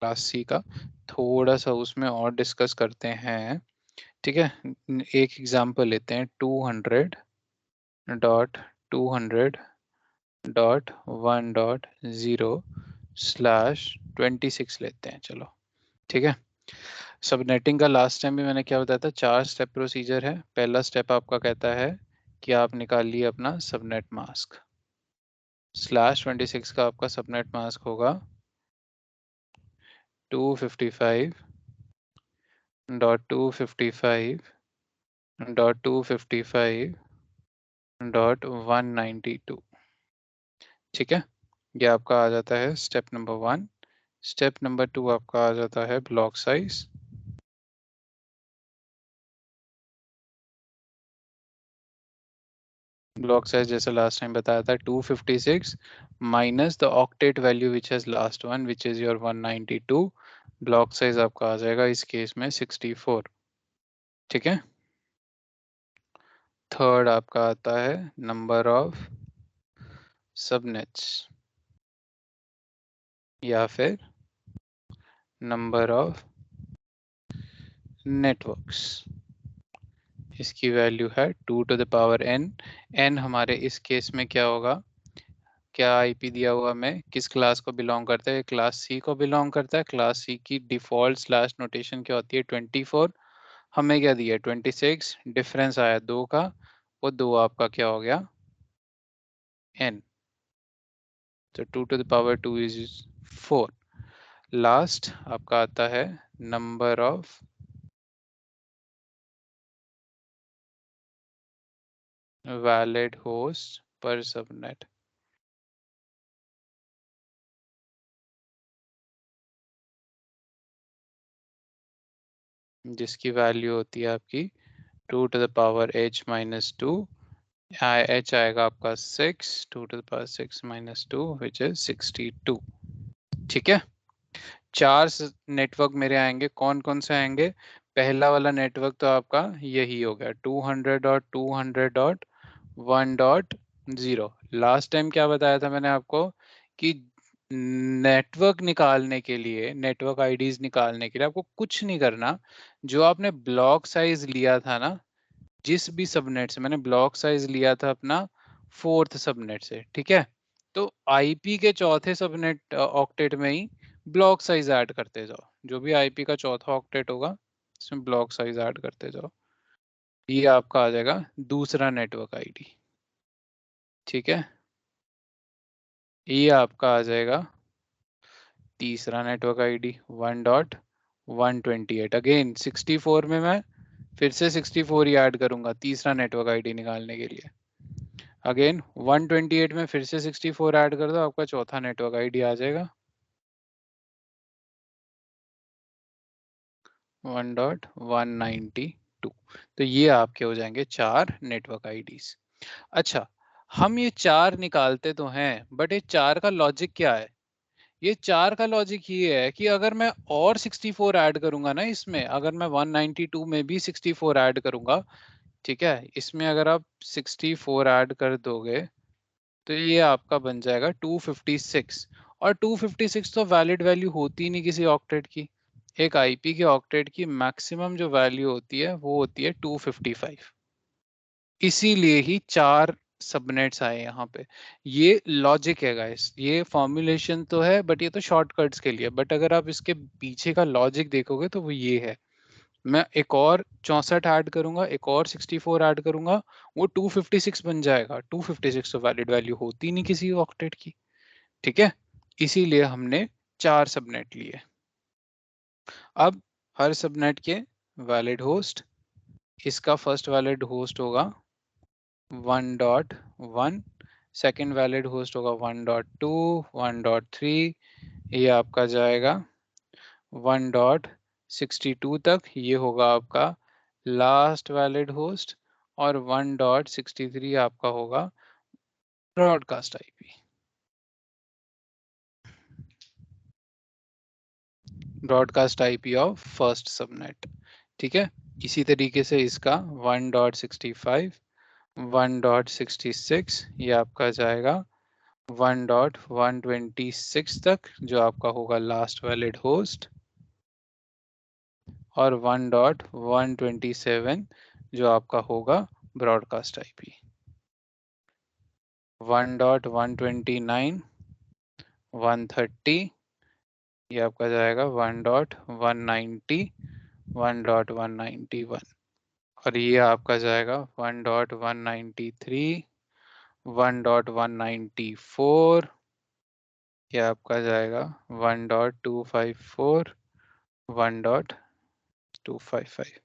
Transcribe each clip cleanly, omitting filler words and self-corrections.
Class C का थोड़ा सा उसमें और डिस्कस करते हैं। ठीक है, एक एग्जांपल लेते हैं 200.200.1.0/26 लेते हैं। चलो ठीक है। सबनेटिंग का लास्ट टाइम भी मैंने क्या बताया था, 4 स्टेप प्रोसीजर है। पहला स्टेप आपका कहता है कि आप निकालिए अपना सबनेट मास्क। /26 का आपका सबनेट मास्क होगा 255.255.192। ठीक है, ये आपका आ जाता है स्टेप नंबर 1। स्टेप नंबर 2 आपका आ जाता है ब्लॉक साइज। ब्लॉक साइज जैसे लास्ट टाइम बताया था 256 minus the octet value which has last one which is your 192। Block size आपका आ जाएगा इस केस में 64। ठीक है, थर्ड आपका आता है नंबर ऑफ सबनेट्स या फिर नंबर ऑफ नेटवर्क्स। इसकी वैल्यू है 2 to the power n। n हमारे इस केस में क्या होगा, क्या आईपी दिया हुआ हमें, किस क्लास को बिलोंग करता है, क्लास सी को बिलोंग करता है। क्लास सी की डिफॉल्ट स्लैश नोटेशन क्या होती है 24। हमें क्या दिया है 26, डिफरेंस आया 2 का, वो 2 आपका क्या हो गया n। तो 2 to the power 2 is 4। Last आपका आता है number of valid host per subnet. जिसकी वैल्यू होती है आपकी 2 to the power h-2। h आएगा आपका 6, 2 to the power 6 - 2 which is 62। ठीक है, 4 नेटवर्क मेरे आएंगे। कौन कौन से आएंगे, पहला वाला नेटवर्क तो आपका यही हो गया 200.200.1.0। लास्ट टाइम क्या बताया था मैंने आपको कि नेटवर्क निकालने के लिए, नेटवर्क आईडीज निकालने के लिए आपको कुछ नहीं करना। जो आपने ब्लॉक साइज लिया था ना, जिस भी सबनेट से मैंने ब्लॉक साइज लिया था अपना 4th सबनेट से, ठीक है, तो आईपी के चौथे सबनेट ऑक्टेट में ही ब्लॉक साइज ऐड करते जाओ। जो भी आईपी का चौथा ऑक्टेट होगा इसमें ब्लॉक साइज ऐड करते जाओ। ये आपका आ जाएगा दूसरा नेटवर्क आईडी। ठीक है, ये आपका आ जाएगा तीसरा नेटवर्क आईडी 1.128। अगेन 64 में मैं फिर से 64 ही ऐड करूंगा तीसरा नेटवर्क आईडी निकालने के लिए। अगेन 128 में फिर से 64 ऐड कर दो, आपका चौथा नेटवर्क आईडी आ जाएगा 1.192। तो ये आपके हो जाएंगे 4 नेटवर्क आईडीज। अच्छा, हम ये 4 निकालते तो हैं, बट ये 4 का लॉजिक क्या है। ये 4 का लॉजिक ये है कि अगर मैं और 64 ऐड करूंगा ना इसमें, अगर मैं 192 में भी 64 ऐड करूंगा, ठीक है, इसमें अगर आप 64 ऐड कर दोगे तो ये आपका बन जाएगा 256। और 256 तो वैलिड वैल्यू होती नहीं किसी ऑक्टेट की। एक आईपी के ऑक्टेट की मैक्सिमम जो वैल्यू होती है वो होती है 255। इसीलिए ही 4 सबनेट्स आए यहाँ पे। ये लॉजिक है गाइस, ये फॉर्मुलेशन तो है बट ये तो शॉर्टकट्स के लिए। बट अगर आप इसके पीछे का लॉजिक देखोगे तो वो ये है। मैं एक और 64 ऐड करूंगा, एक और 64 ऐड करूंगा, वो 256 बन जाएगा। 256 तो वैलिड वैल्यू होती नहीं किसी ऑक्टेट की। ठीक है, इसीलिए हमने 4 सबनेट लिए। अब हर सबनेट के वैलिड होस्ट, इसका फर्स्ट वैलिड होस्ट होगा 1.1, सेकेंड वैलिड होस्ट होगा 1.2, 1.3, ये आपका जाएगा 1.62 तक, ये होगा आपका लास्ट वैलिड होस्ट। और 1.63 आपका होगा broadcast IP. Broadcast IP of first subnet. ठीक है, इसी तरीके से इसका 1.65, 1.66 ये आपका जाएगा 1.126 तक जो आपका होगा लास्ट वैलिड होस्ट, और 1.127 जो आपका होगा ब्रॉडकास्ट आईपी। 1.129, 130, ये आपका जाएगा 1.190, 1.191, और ये आपका जाएगा 1.193, 1.194, ये आपका जाएगा 1.254, 1.255,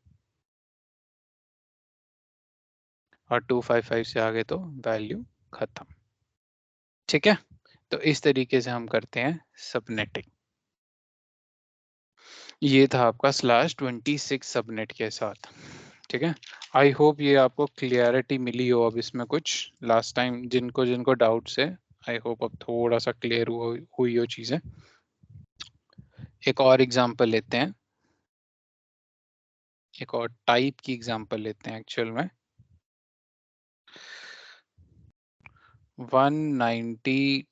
और 255 से आगे तो वैल्यू खत्म। ठीक है, तो इस तरीके से हम करते हैं सबनेटिंग। ये था आपका /26 सबनेट के साथ। ठीक है, आई होप ये आपको क्लियरिटी मिली हो अब इसमें कुछ। लास्ट टाइम जिनको जिनको डाउट्स है, आई होप अब थोड़ा सा क्लियर हुई हो चीजें। एक और एग्जांपल लेते हैं, एक और टाइप की एग्जांपल लेते हैं एक्चुअल में। 190,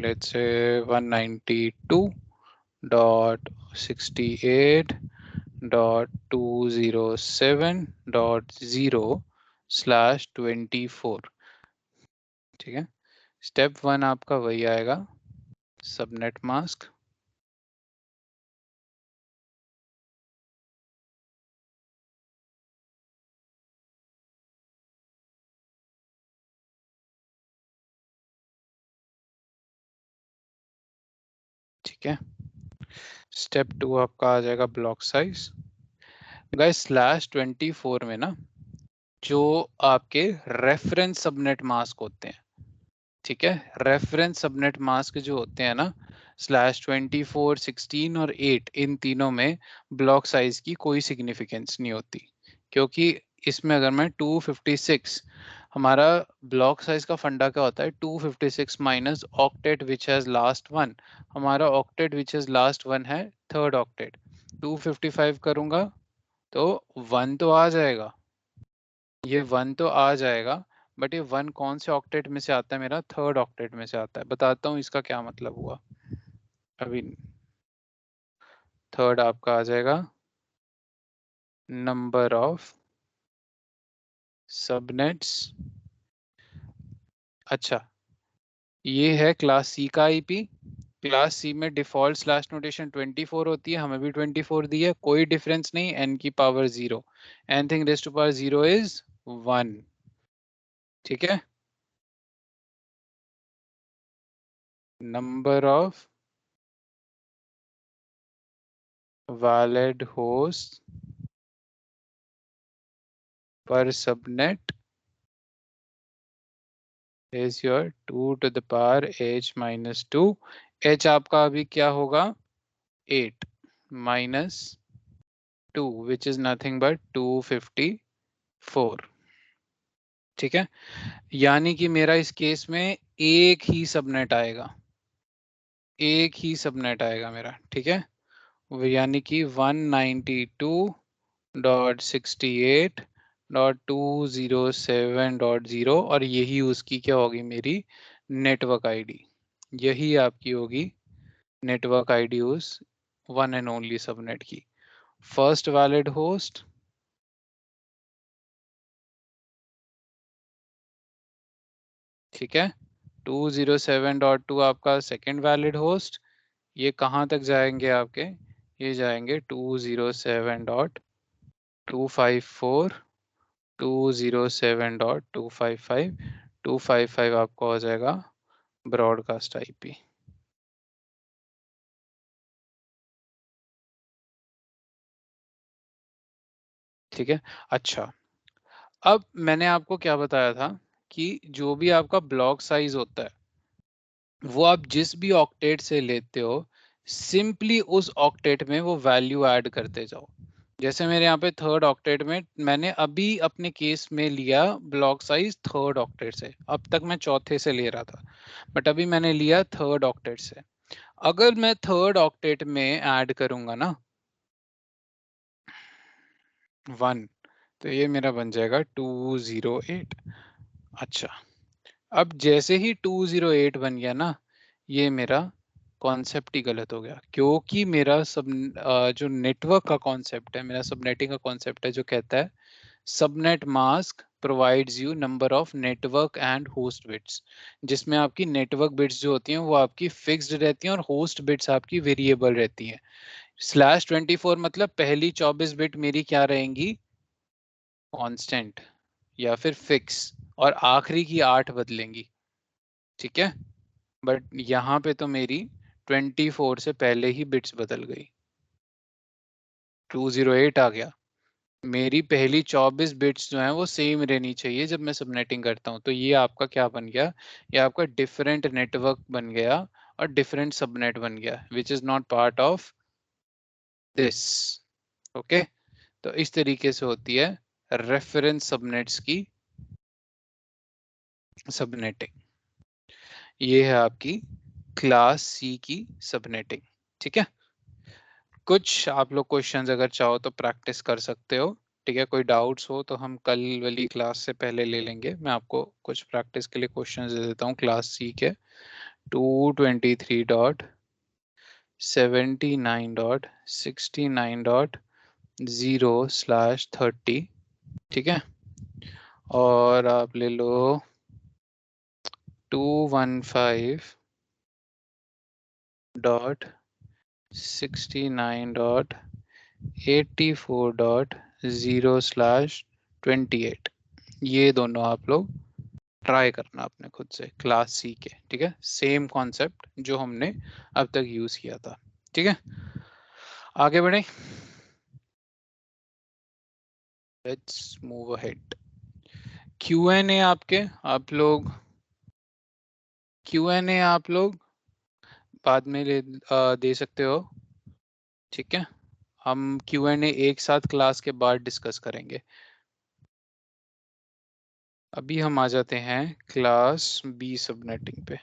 let's say 192.68.207.0/24। ठीक है, स्टेप 1 आपका वही आएगा, सबनेट मास्क। ठीक है, स्टेप 2 आपका आ जाएगा ब्लॉक साइज। गाइस /24 में ना जो आपके रेफरेंस सबनेट मास्क होते हैं, ठीक है, रेफरेंस सबनेट मास्क जो होते हैं ना /24, 16 और 8, इन तीनों में ब्लॉक साइज की कोई सिग्निफिकेंस नहीं होती, क्योंकि इसमें अगर मैं 256, हमारा ब्लॉक साइज का फंडा क्या होता है, 256 minus octet which has last one. हमारा octet which has last one है थर्ड ऑक्टेट। 255 करूंगा तो 1 तो आ जाएगा, ये 1 तो आ जाएगा, बट ये 1 कौन से ऑक्टेट में से आता है, मेरा थर्ड ऑक्टेट में से आता है। बताता हूँ इसका क्या मतलब हुआ। अभी थर्ड आपका आ जाएगा नंबर ऑफ सबनेट्स। अच्छा, ये है क्लास सी का आईपी। क्लास सी में डिफॉल्ट स्लैश नोटेशन 24 होती है, हमें भी 24 दी है, कोई डिफरेंस नहीं, n की power 0, anything raise to power 0 is 1। ठीक है, number of valid host per subnet is your 2 to the power h minus 2। h आपका अभी क्या होगा, 8 minus 2 which is nothing but 254। ठीक है, यानी कि मेरा इस केस में एक ही सबनेट आएगा, एक ही सबनेट आएगा मेरा। ठीक है, वो यानी कि 192.68.207.0, और यही उसकी क्या होगी, मेरी नेटवर्क आईडी। यही आपकी होगी नेटवर्क आईडी उस वन एंड ओनली सबनेट की। फर्स्ट वैलिड होस्ट, ठीक है, 207.2 आपका सेकेंड वैलिड होस्ट। ये कहाँ तक जाएंगे आपके, ये जाएंगे 207.254, 207.255, 255 आपका हो जाएगा ब्रॉडकास्ट आईपी। ठीक है, अच्छा, अब मैंने आपको क्या बताया था कि जो भी आपका ब्लॉक साइज होता है वो आप जिस भी ऑक्टेट से लेते हो, सिंपली उस ऑक्टेट में वो वैल्यू ऐड करते जाओ। जैसे मेरे यहाँ पे थर्ड ऑक्टेट में मैंने अभी अपने केस में लिया ब्लॉक साइज थर्ड ऑक्टेट से, अब तक मैं चौथे से ले रहा था, बट अभी मैंने लिया थर्ड ऑक्टेट से। अगर मैं थर्ड ऑक्टेट में ऐड करूंगा ना 1, तो ये मेरा बन जाएगा 208। अच्छा, अब जैसे ही 208 बन गया ना, ये मेरा कॉन्सेप्ट ही गलत हो गया, क्योंकि मेरा जो नेटवर्क का कॉन्सेप्ट है, मेरा सबनेटिंग का कॉन्सेप्ट है, जो कहता है subnet mask provides you number of network and host bits, जिसमें आपकी नेटवर्क बिट्स जो होती हैं वो आपकी फिक्स्ड रहती हैं और होस्ट बिट्स आपकी वेरिएबल रहती हैं। /24 मतलब पहली 24 बिट मेरी क्या रहेंगी, कांस्टेंट या फिर फिक्स, और आखिरी की 8 बदलेंगी। ठीक है, बट यहाँ पे तो मेरी 24 से पहले ही बिट्स बदल गई, 208 आ गया। मेरी पहली 24 बिट्स जो हैं वो सेम रहनी चाहिए जब मैं सबनेटिंग करता हूँ। तो ये आपका क्या बन गया, ये आपका डिफरेंट नेटवर्क बन गया और डिफरेंट सबनेट बन गया, which is not part of this. Okay, तो इस तरीके से होती है रेफरेंस सबनेट्स की सबनेटिंग। ये है आपकी क्लास सी की सबनेटिंग। ठीक है, कुछ आप लोग क्वेश्चंस अगर चाहो तो प्रैक्टिस कर सकते हो। ठीक है, कोई डाउट्स हो तो हम कल वाली क्लास से पहले ले लेंगे। मैं आपको कुछ प्रैक्टिस के लिए क्वेश्चंस दे देता हूँ क्लास सी के। 223.79.69.0/30। ठीक है, और आप ले लो 215.69.84.0/28। ये दोनों आप लोग ट्राई करना अपने खुद से क्लास सी के। ठीक है, सेम कॉन्सेप्ट जो हमने अब तक यूज किया था। ठीक है, आगे बढ़े, लेट्स मूव अहेड। Q&A आपके, आप लोग Q&A आप लोग बाद में दे सकते हो। ठीक है, हम Q&A एक साथ क्लास के बाद डिस्कस करेंगे। अभी हम आ जाते हैं क्लास बी सबनेटिंग पे।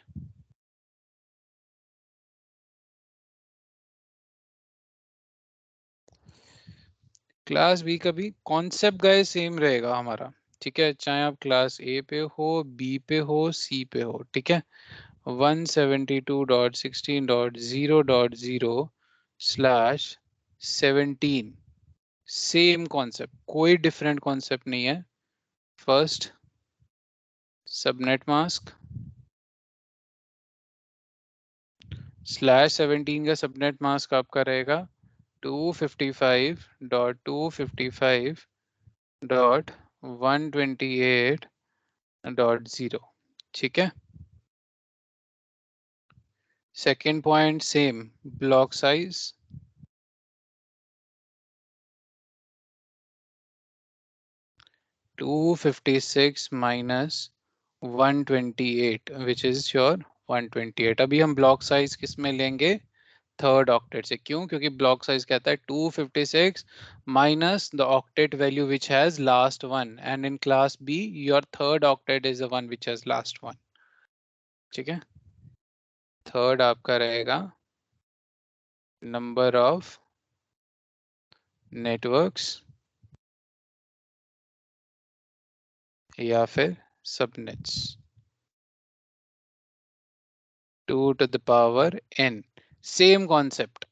क्लास बी का भी कॉन्सेप्ट गए सेम रहेगा हमारा। ठीक है, चाहे आप क्लास ए पे हो, बी पे हो, सी पे हो। ठीक है, 172.16.0.0/17, सेम कॉन्सेप्ट, कोई डिफरेंट कॉन्सेप्ट नहीं है। फर्स्ट सबनेट मास्क /17 का सबनेट मास्क आपका रहेगा 255.255.128.0। ठीक है, second point same, block size 256 minus 128 which is your 128। अभी हम ब्लॉक साइज किस में लेंगे, थर्ड ऑक्टेट से। क्यों, क्योंकि ब्लॉक साइज कहता है 256 minus the octet value which has last one, and in class B your third octet is the one which has last one। ठीक है, थर्ड आपका रहेगा नंबर ऑफ नेटवर्क्स या फिर subnets 2⁴n। Same concept,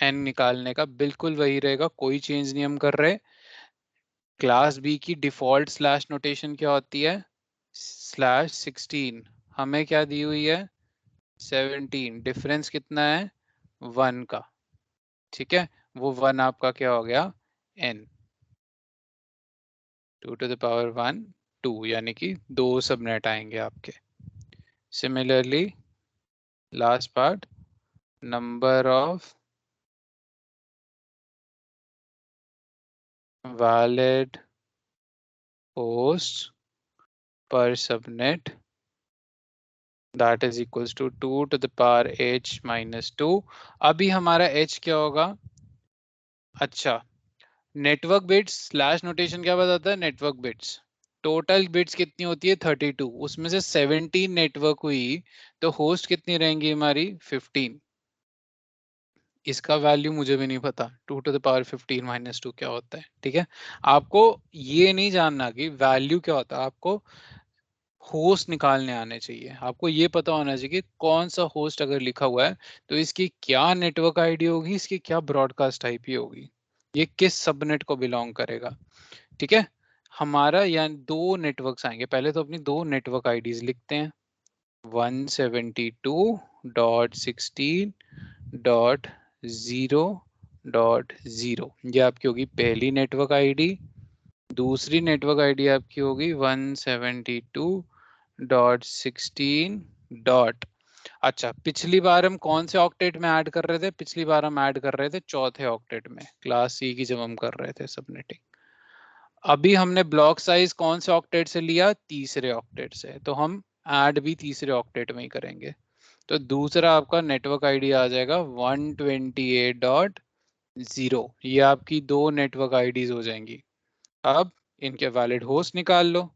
n निकालने का बिल्कुल वही रहेगा, कोई चेंज नहीं हम कर रहे। क्लास बी की डिफॉल्ट स्लैश नोटेशन क्या होती है, /16। हमें क्या दी हुई है, 17। डिफरेंस कितना है, 1 का। ठीक है, वो 1 आपका क्या हो गया, n। 2⁴1 2, यानी कि 2 सबनेट आएंगे आपके। Similarly last part, number of valid hosts per subnet, that is equals to 2⁻h-2। अभी हमारा h क्या होगा, अच्छा, नेटवर्क बिट्स स्लैश नोटेशन क्या बताता है, नेटवर्क बिट्स टोटल बिट्स कितनी होती है 32, उसमें से 17 नेटवर्क हुई, तो होस्ट कितनी रहेंगी हमारी 15। इसका वैल्यू मुझे भी नहीं पता, 2⁻15 - 2 क्या होता है। ठीक है, आपको ये नहीं जानना कि वैल्यू क्या होता है, आपको होस्ट निकालने आने चाहिए। आपको ये पता होना चाहिए कि कौन सा होस्ट अगर लिखा हुआ है तो इसकी क्या नेटवर्क आईडी होगी, इसकी क्या ब्रॉडकास्ट आईपी होगी, ये किस सबनेट को बिलोंग करेगा। ठीक है, हमारा यहाँ दो नेटवर्क्स आएंगे। पहले तो अपनी दो नेटवर्क आईडीज लिखते हैं। 172.16.0.0 ये आपकी होगी पहली नेटवर्क आईडी। दूसरी नेटवर्क आईडी आपकी होगी 172.16 डॉट। अच्छा, पिछली बार हम कौन से ऑक्टेट में ऐड कर रहे थे? पिछली बार हम ऐड कर रहे थे चौथे ऑक्टेट में, क्लास सी की, जब हम कर रहे थे सबनेटिंग। अभी हमने ब्लॉक साइज कौन से ऑक्टेट से लिया? तीसरे ऑक्टेट से, तो हम ऐड भी तीसरे ऑक्टेट में ही करेंगे। तो दूसरा आपका नेटवर्क आईडी आ जाएगा 128.0। ये आपकी दो नेटवर्क आईडीज हो जाएंगी। अब इनके वैलिड होस्ट निकाल लो।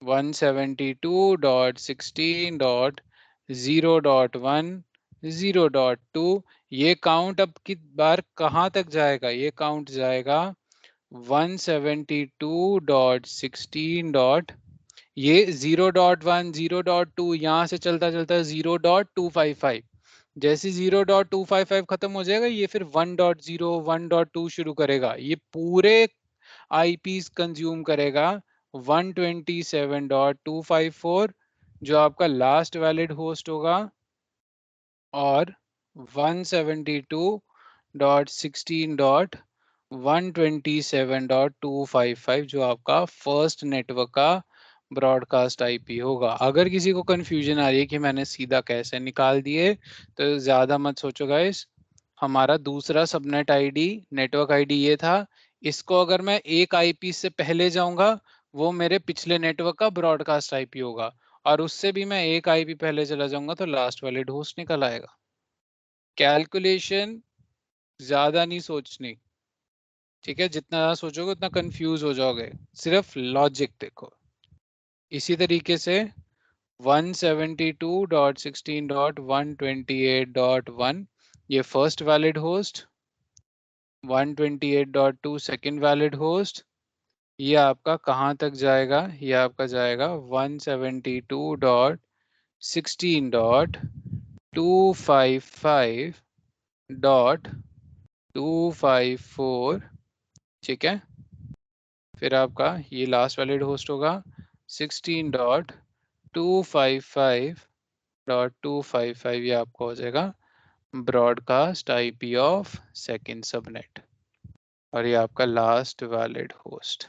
172.16.0.1.0.2। ये काउंट अब की बार कहाँ तक जाएगा? ये काउंट जाएगा 172.16. ये 0.1 0.2 यहाँ से चलता चलता 0.255। जैसे 0.255 खत्म हो जाएगा, ये फिर 1.0 1.2 शुरू करेगा। ये पूरे आईपीस कंज्यूम करेगा 127.254 जो आपका लास्ट वैलिड होस्ट होगा, और 172.16.127.255 जो आपका फर्स्ट नेटवर्क का ब्रॉडकास्ट आईपी होगा। अगर किसी को कंफ्यूजन आ रही है कि मैंने सीधा कैसे निकाल दिए, तो ज्यादा मत सोचो गाइस। हमारा दूसरा सबनेट आईडी, नेटवर्क आईडी ये था। इसको अगर मैं एक आईपी से पहले जाऊंगा, वो मेरे पिछले नेटवर्क का ब्रॉडकास्ट आईपी होगा, और उससे भी मैं एक आईपी पहले चला जाऊंगा तो लास्ट वैलिड होस्ट निकल आएगा। कैलकुलेशन ज्यादा नहीं सोचनी, ठीक है? जितना ज्यादा सोचोगे उतना कंफ्यूज हो जाओगे। सिर्फ लॉजिक देखो। इसी तरीके से 172.16.128.1 ये first valid host, 128.2 second valid host. ये आपका कहाँ तक जाएगा? ये आपका जाएगा 172.16.255.254। ठीक है, फिर आपका ये लास्ट वैलिड होस्ट होगा 16.255.255। ये आपका हो जाएगा broadcast IP of second subnet, और ये आपका लास्ट वैलिड होस्ट।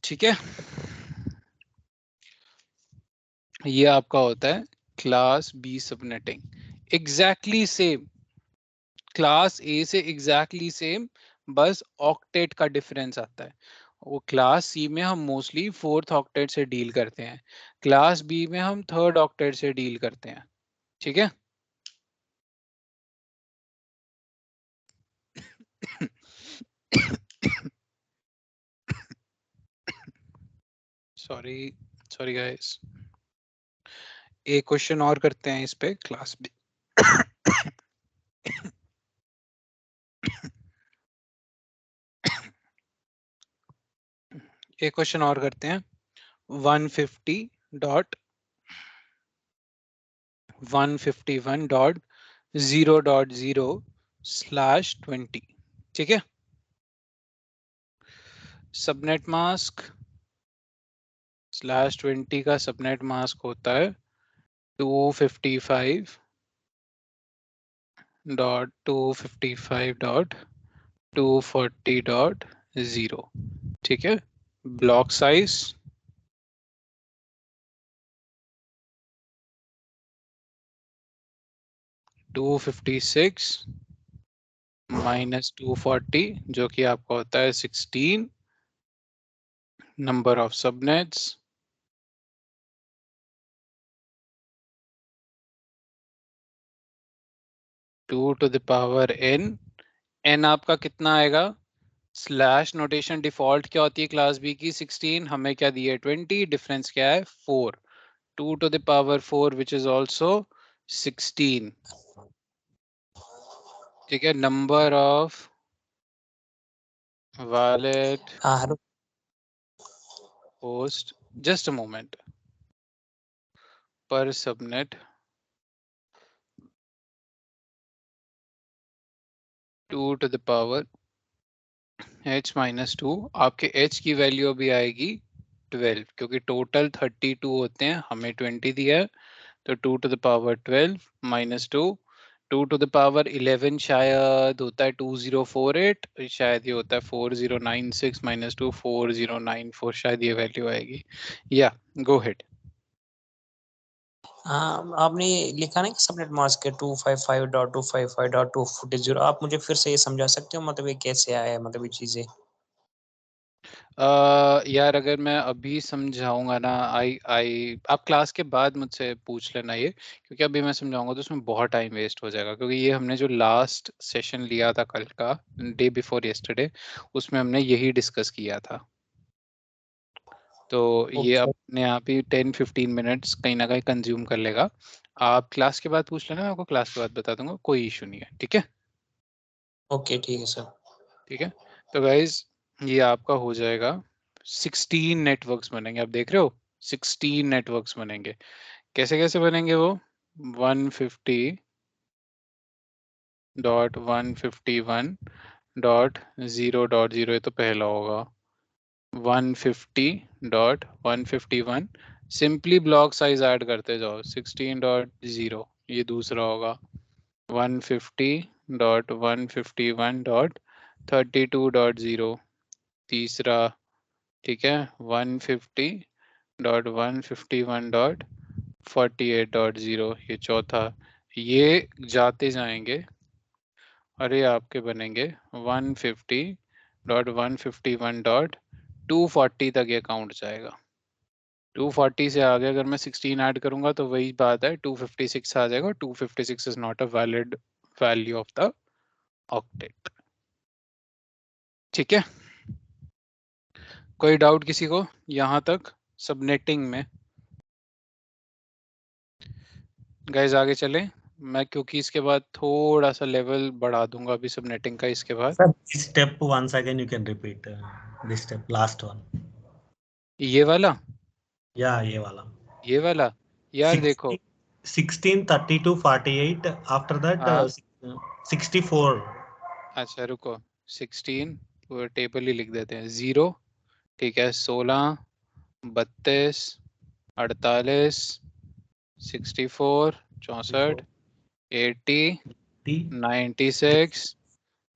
ठीक है, ये आपका होता है class B subnetting. Exactly same, class A से एग्जैक्टली सेम, बस ऑक्टेट का डिफरेंस आता है। वो क्लास सी में हम मोस्टली फोर्थ ऑक्टेट से डील करते हैं, क्लास बी में हम थर्ड ऑक्टेट से डील करते हैं। ठीक है, सॉरी सॉरी गाइस। एक क्वेश्चन और करते हैं इस पे, क्लास बी। एक क्वेश्चन और करते हैं। 150.151.0.0/20। ठीक है, सबनेट मास्क /20 का सबनेट मास्क होता है 255.255.240.0। ठीक है, ब्लॉक साइज 256 माइनस 240 जो कि आपका होता है 16। Number of subnets 2n। n आपका कितना आएगा? स्लैश नोटेशन डिफॉल्ट क्या होती है क्लास बी की? 16। हमें क्या दिया? 20। डिफरेंस क्या है? 4। 2 to the power 4 which is also 16। ठीक है, नंबर ऑफ वैलिड हाँ hello. Host just a moment. Per subnet 2 to the power h minus 2, आपके h की वैल्यू अभी आएगी 12, क्योंकि टोटल 32 होते हैं, हमें 20 दिया है, तो 2 to the power 12 minus 2, 2 to the power 11 शायद होता है 2048, शायद ये होता है 4096 minus 2 4094, शायद ये वैल्यू आएगी। या गो हेड। हाँ, आपने लिखा ना कि सबनेट मास्क है 255.255.240, आप मुझे फिर से ये समझा सकते हो, मतलब ये कैसे आया है, मतलब ये चीजें? यार अगर मैं अभी समझाऊंगा ना, आई आई आप क्लास के बाद मुझसे पूछ लेना ये, क्योंकि अभी मैं समझाऊंगा तो उसमें बहुत टाइम वेस्ट हो जाएगा, क्योंकि ये हमने जो लास्ट सेशन लिया था कल का, डे बिफोर यस्टरडे, उसमें हमने यही डिस्कस किया था। तो ये ओके अपने आप ही 10-15 मिनट्स कहीं ना कहीं कंज्यूम कर लेगा। आप क्लास के बाद पूछ लेना, मैं आपको क्लास के बाद बता दूंगा, कोई इशू नहीं है, ठीक है? ओके, ठीक है सर। ठीक है, तो गाइज ये आपका हो जाएगा 16 नेटवर्क्स बनेंगे, आप देख रहे हो 16 नेटवर्क्स बनेंगे। कैसे कैसे बनेंगे वो? 150.151.0.0, ये तो पहला होगा। 150.151, सिंपली ब्लॉक साइज ऐड करते जाओ, 16.0, ये दूसरा होगा। 150.151.32.0, तीसरा। ठीक है, 150.151.48.0, ये चौथा। ये जाते जाएंगे, अरे आपके बनेंगे 150.151.240 तक ये काउंट जाएगा। 240 से आगे अगर मैं 16 ऐड करूंगा तो वही बात है, 256 आ जाएगा। 256 is not a valid value of the octet. ठीक है, कोई डाउट किसी को यहाँ तक सबनेटिंग में? गाइस आगे चले, मैं क्योंकि इसके बाद थोड़ा सा लेवल बढ़ा दूंगा अभी सबनेटिंग का इसके बाद। Sir, this step once again you can repeat this step, last one. ये वाला, Yeah, ये वाला. ये वाला, यार देखो 16, 16, 32, 48. After that, हाँ, 64. अच्छा रुको, 16 पूरा टेबल ही लिख देते हैं, 0, ठीक है, 16, 32, 48, 64, 64, 80, 96,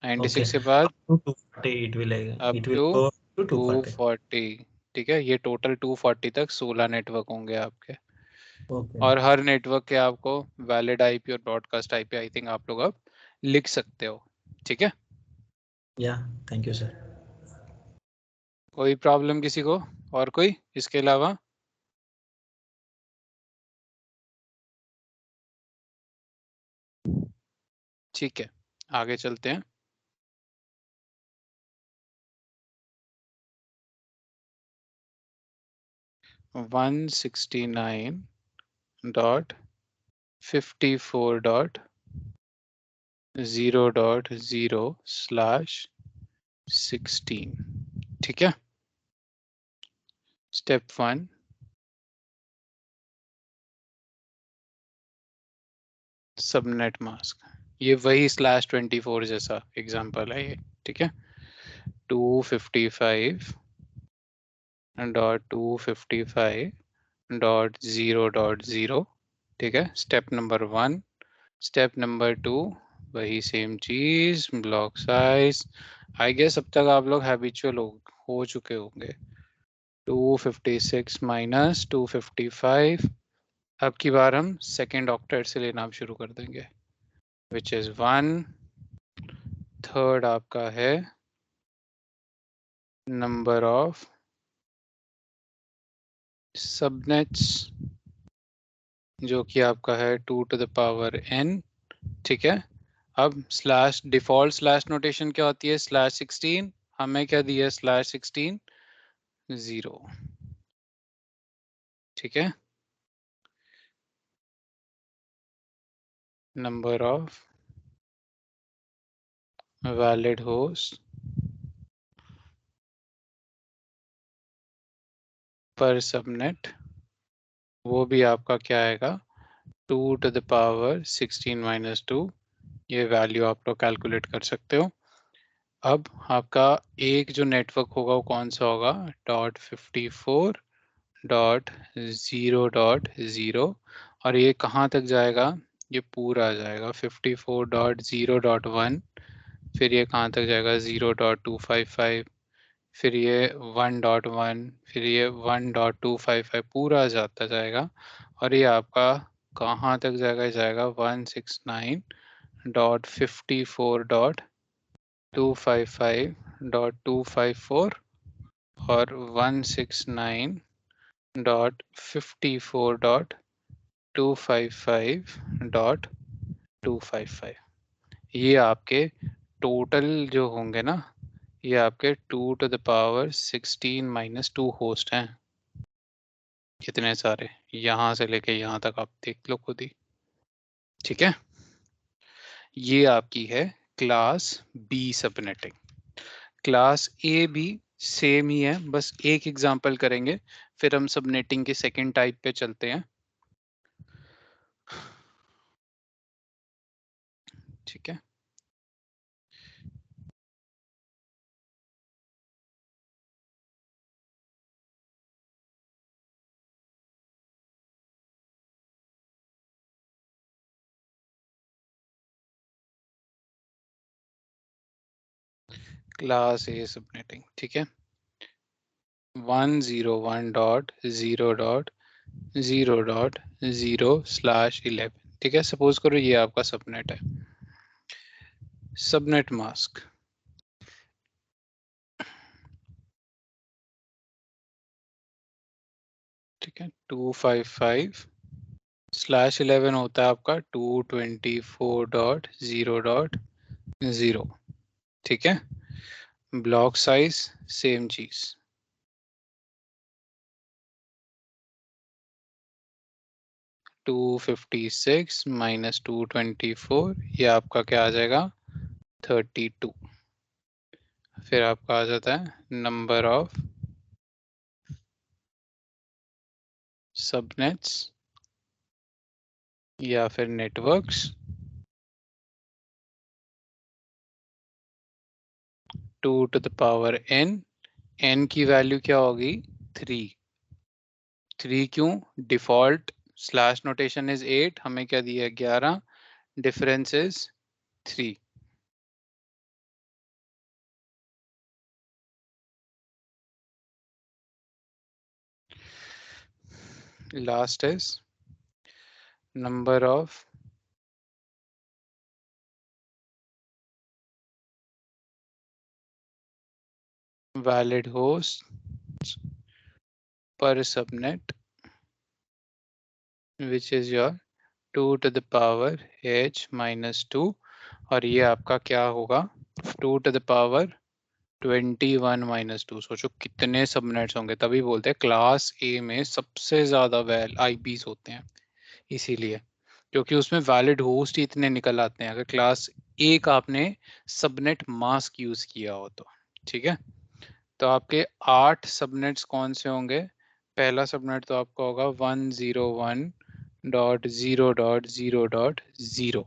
96 Okay. के बाद Up to 240 up it will to go to 240. 240। ठीक है, ये टोटल 240 तक 16 नेटवर्क होंगे आपके, Okay. और हर नेटवर्क के आपको वैलिड आईपी और ब्रॉडकास्ट आईपी आई थिंक आप लोग अब लिख सकते हो। ठीक है, Yeah, thank you, sir. कोई प्रॉब्लम किसी को, और कोई इसके अलावा? ठीक है, आगे चलते हैं। वन 169.54.0.0/16, ठीक है। स्टेप 1, सबनेट मास्क, ये वही /24 जैसा एग्जांपल है ये, ठीक है। 255.255.0.0, ठीक है, स्टेप नंबर 1। स्टेप नंबर 2, वही सेम चीज, ब्लॉक साइज। आई गेस अब तक आप लोग हैबिचुअल हो चुके होंगे। 256 माइनस 255, अब की बार हम सेकेंड ऑक्टेट से लेना शुरू कर देंगे, विच इज 1। थर्ड आपका है नंबर ऑफ सबनेट्स, जो कि आपका है 2 to the power n, ठीक है। अब स्लैश, डिफॉल्ट स्लैश नोटेशन क्या होती है? /16, हमें क्या दिया? /16 0, ठीक है। Number of valid host per subnet, वो भी आपका क्या आएगा 2 to the power 16 minus 2। ये वैल्यू आप लोग कैलकुलेट कर सकते हो। अब आपका एक जो नेटवर्क होगा वो कौन सा होगा, .54.0.0 और ये कहाँ तक जाएगा, ये पूरा आ जाएगा 54.0.1, फिर ये कहाँ तक जाएगा 0.255, फिर ये 1.1, फिर ये 1.255 पूरा जाता जाएगा और ये आपका कहाँ तक जाएगा, जाएगा 169.54.255.254 और 169.54.255.255। ये आपके टोटल जो होंगे ना, ये आपके 2 to the power 16 minus 2 host हैं। कितने सारे, यहाँ से लेके यहाँ तक आप देख लो खुद ही, ठीक है। ये आपकी है class B subnetting. Class A भी सेम ही है, बस एक एग्जांपल करेंगे फिर हम सबनेटिंग के सेकंड टाइप पे चलते हैं, ठीक है। क्लास ए सबनेटिंग, ठीक है। 101.0.0.0/11, ठीक है। सपोज करो ये आपका सबनेट है, सबनेट मास्क, ठीक है। 255/11 होता है आपका 224.0.0, ठीक है। ब्लॉक साइज सेम चीज, 256 माइनस 224, ये आपका क्या आ जाएगा 32। फिर आपका आ जाता है नंबर ऑफ सबनेट्स या फिर networks, 2 to the power n, n की वैल्यू क्या होगी 3। 3 क्यों, डिफॉल्ट स्लैश नोटेशन इज 8, हमें क्या दिया 11, difference is 3। Last is number of valid hosts per subnet which is your 2 to the power h minus 2 और ये आपका क्या होगा 2 to the power 21 माइनस 2। सोचो कितने सबनेट्स होंगे, तभी बोलते हैं क्लास ए में सबसे ज्यादा आईपीस होते हैं, इसीलिए क्योंकि उसमें वैलिड होस्ट ही इतने निकल आते हैं अगर क्लास ए का आपने सबनेट मास्क यूज किया हो तो, ठीक है। तो आपके 8 सबनेट्स कौन से होंगे, पहला सबनेट तो आपका होगा 101.0.0.0।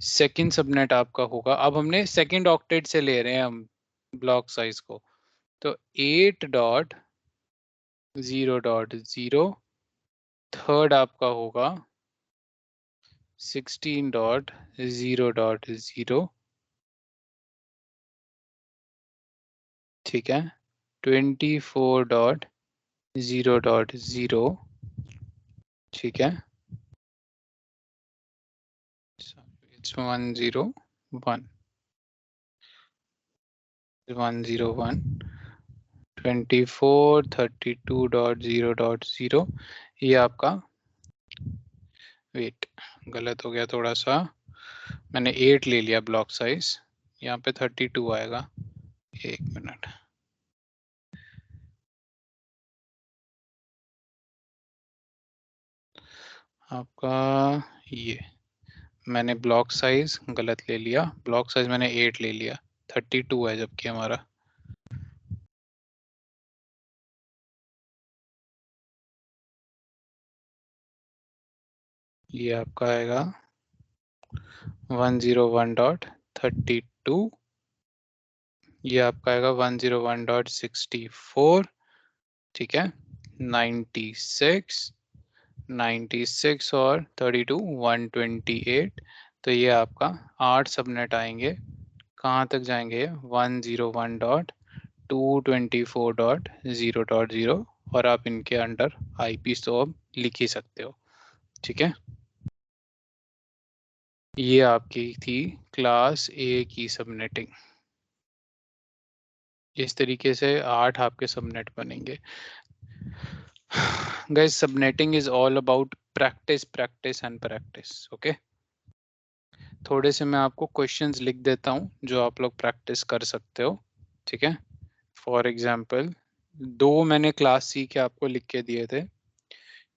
सेकंड सबनेट आपका होगा, अब हमने सेकंड ऑक्टेट से ले रहे हैं हम ब्लॉक साइज को, तो 8.0.0। थर्ड आपका होगा 16.0.0, ठीक है। 24.0.0, ठीक है। It's 101, 24.32.0.0। ये आपका, वेट गलत हो गया थोड़ा सा, मैंने 8 ले लिया ब्लॉक साइज, यहाँ पे 32 आएगा, एक मिनट। आपका ये मैंने ब्लॉक साइज गलत ले लिया, ब्लॉक साइज मैंने 8 ले लिया, 32 है जबकि हमारा। ये आपका आएगा 101.32, ये आपका आएगा 101.64, ठीक है, 96, 96 और 32 128। तो ये आपका 8 सबनेट आएंगे, कहाँ तक जाएंगे? 101.224.0.0, और आप इनके अंडर आईपी तो अब लिख ही सकते हो, ठीक है। ये आपकी थी क्लास ए की सबनेटिंग। इस तरीके से 8 आपके सबनेट बनेंगे। Guys, subnetting is all about practice practice and practice, okay. थोड़े से मैं आपको क्वेश्चंस लिख देता हूँ जो आप लोग प्रैक्टिस कर सकते हो, ठीक है। फॉर एग्जाम्पल 2 मैंने क्लास सी के आपको लिख के दिए थे,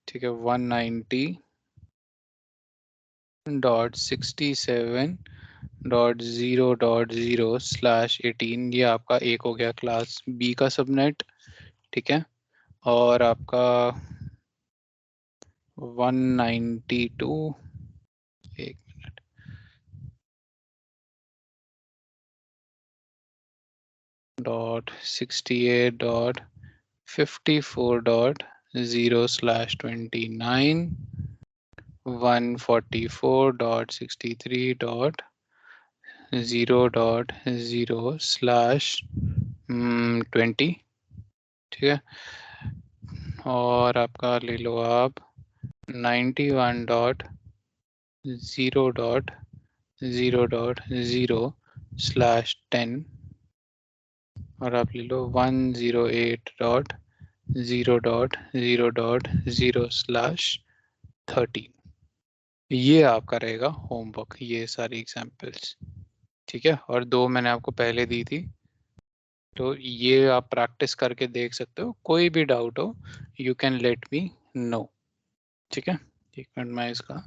ठीक है। 190.67.0.0/18, ये आपका एक हो गया क्लास बी का सबनेट, ठीक है। और आपका 192, एक मिनट, .68.54.0/29, 144.63.0.0/20, ठीक है। और आपका ले लो आप 91.0.0.0/10, और आप ले लो 108.0.0.0/13। ये आपका रहेगा होमवर्क, ये सारी एग्जाम्पल्स, ठीक है। और 2 मैंने आपको पहले दी थी, तो ये आप प्रैक्टिस करके देख सकते हो। कोई भी डाउट हो you can let me know, ठीक है। एक मिनट मैं इसका,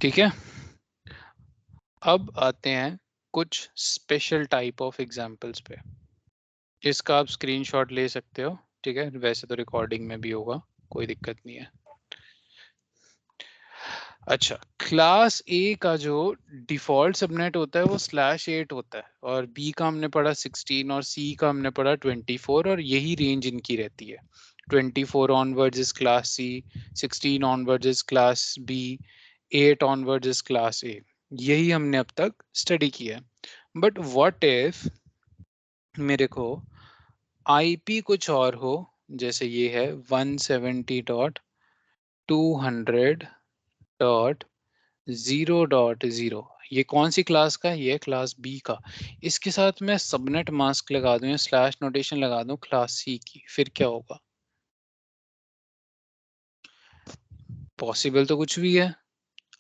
ठीक है। अब आते हैं कुछ स्पेशल टाइप ऑफ एग्जाम्पल्स पे। इसका आप स्क्रीनशॉट ले सकते हो, ठीक है। वैसे तो रिकॉर्डिंग में भी होगा, कोई दिक्कत नहीं है। अच्छा, क्लास ए का जो डिफॉल्ट सबनेट होता है वो /8 होता है, और बी का हमने पढ़ा 16, और सी का हमने पढ़ा 24, और यही रेंज इनकी रहती है। 24 onwards is class C, 16 onwards is class B, 8 onwards is class A. यही हमने अब तक स्टडी किया है। बट व्हाट इफ मेरे को आईपी कुछ और हो, जैसे ये है 170.200.0.0, ये कौन सी क्लास का है? ये क्लास बी का। इसके साथ मैं सबनेट मास्क लगा दूं या स्लैश नोटेशन लगा दूं क्लास सी की, फिर क्या होगा? पॉसिबल तो कुछ भी है।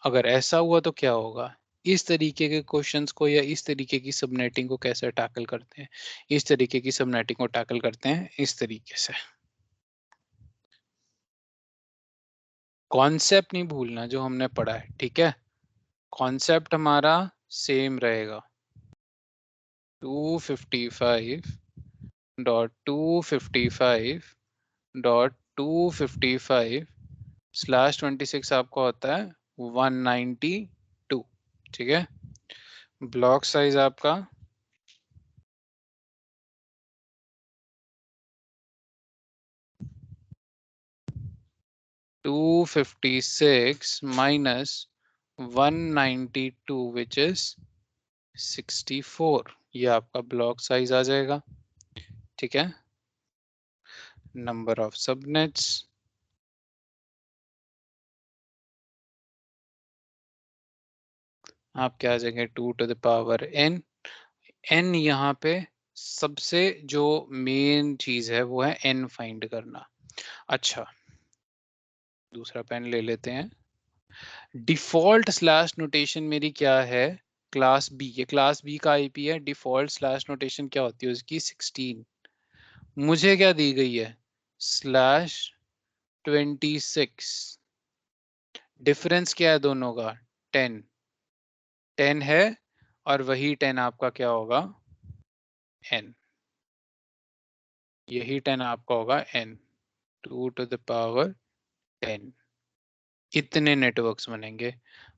अगर ऐसा हुआ तो क्या होगा? इस तरीके के क्वेश्चंस को या इस तरीके की सबनेटिंग को कैसे टैकल करते हैं? इस तरीके की सबनेटिंग को टैकल करते हैं इस तरीके से। कॉन्सेप्ट नहीं भूलना जो हमने पढ़ा है, ठीक है। कॉन्सेप्ट हमारा सेम रहेगा। 255.255.255/26 आपका होता है 192, ठीक है। ब्लॉक साइज आपका 256 minus 192 which is 64, ये आपका ब्लॉक साइज आ जाएगा, ठीक है। नंबर ऑफ सबनेट्स आप क्या आ जाएंगे 2 to the power n। n यहाँ पे सबसे जो मेन चीज है वो है n फाइंड करना। अच्छा, दूसरा पेन ले लेते हैं। डिफॉल्ट स्लैश नोटेशन मेरी क्या है? क्लास बी, ये क्लास बी का आईपी है। डिफॉल्ट स्लैश नोटेशन क्या होती है उसकी? 16। मुझे क्या दी गई है? /26। डिफरेंस क्या है दोनों का? 10। 10 है, और वही 10 आपका क्या होगा? n। यही 10 आपका होगा n, 2 to the power 10। इतने नेटवर्क्स बनेंगे,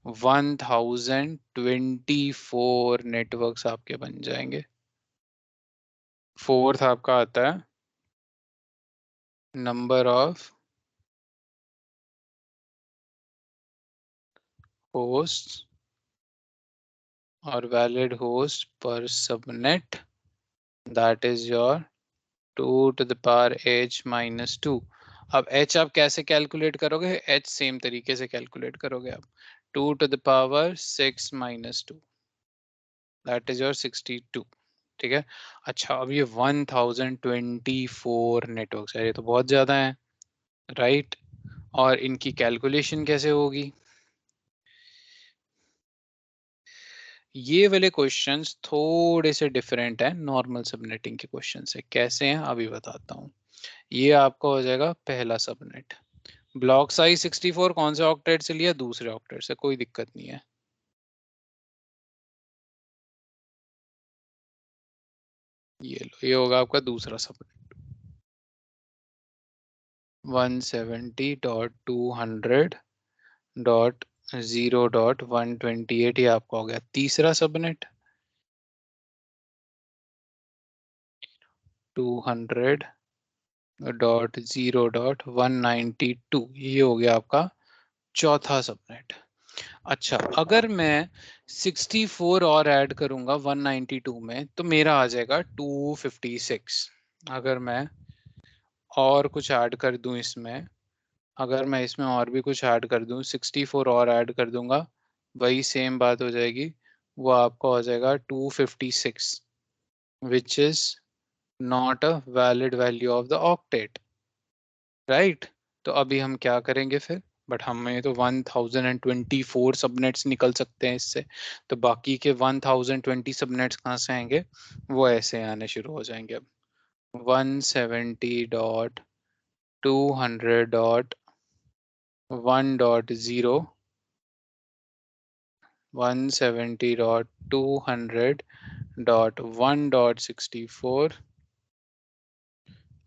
1024 नेटवर्क्स आपके बन जाएंगे। फोर्थ आपका आता है नंबर ऑफ होस्ट और valid host per subnet, that is your 2⁻h-2। अब h आप कैसे कैलकुलेट करोगे? h सेम तरीके से कैलकुलेट करोगे आप, 2⁻6-2, दैट इज योर 62। ठीक है। अच्छा, अब ये 1024 नेटवर्क्स है, ये तो बहुत ज्यादा है, राइट? और इनकी कैलकुलेशन कैसे होगी? ये वाले क्वेश्चंस थोड़े से डिफरेंट है नॉर्मल सबनेटिंग के क्वेश्चन से। कैसे हैं अभी बताता हूँ। ये आपका हो जाएगा पहला सबनेट, ब्लॉक साइज 64 कौन से ऑक्टेट से लिया? दूसरे ऑक्टेट से, कोई दिक्कत नहीं है। ये लो, ये होगा आपका दूसरा सबनेट, 170.200.0.128 ये आपका हो गया तीसरा सबनेट, 200.0.192 ये हो गया आपका चौथा सबनेट। अच्छा, अगर मैं 64 और ऐड करूंगा 192 में तो मेरा आ जाएगा 256। अगर मैं और कुछ ऐड कर दूं इसमें, अगर मैं इसमें और भी कुछ ऐड कर दूं, 64 और ऐड कर दूंगा, वही सेम बात हो जाएगी, वो आपका हो जाएगा 256, which is not a valid value of the octet, right? तो अभी हम क्या करेंगे फिर? बट हमें तो 1024 सबनेट्स निकल सकते हैं इससे, तो बाकी के 1020 सबनेट्स कहाँ से आएंगे? वो ऐसे आने शुरू हो जाएंगे। अब 170.200.1.0, 170.200.1.64,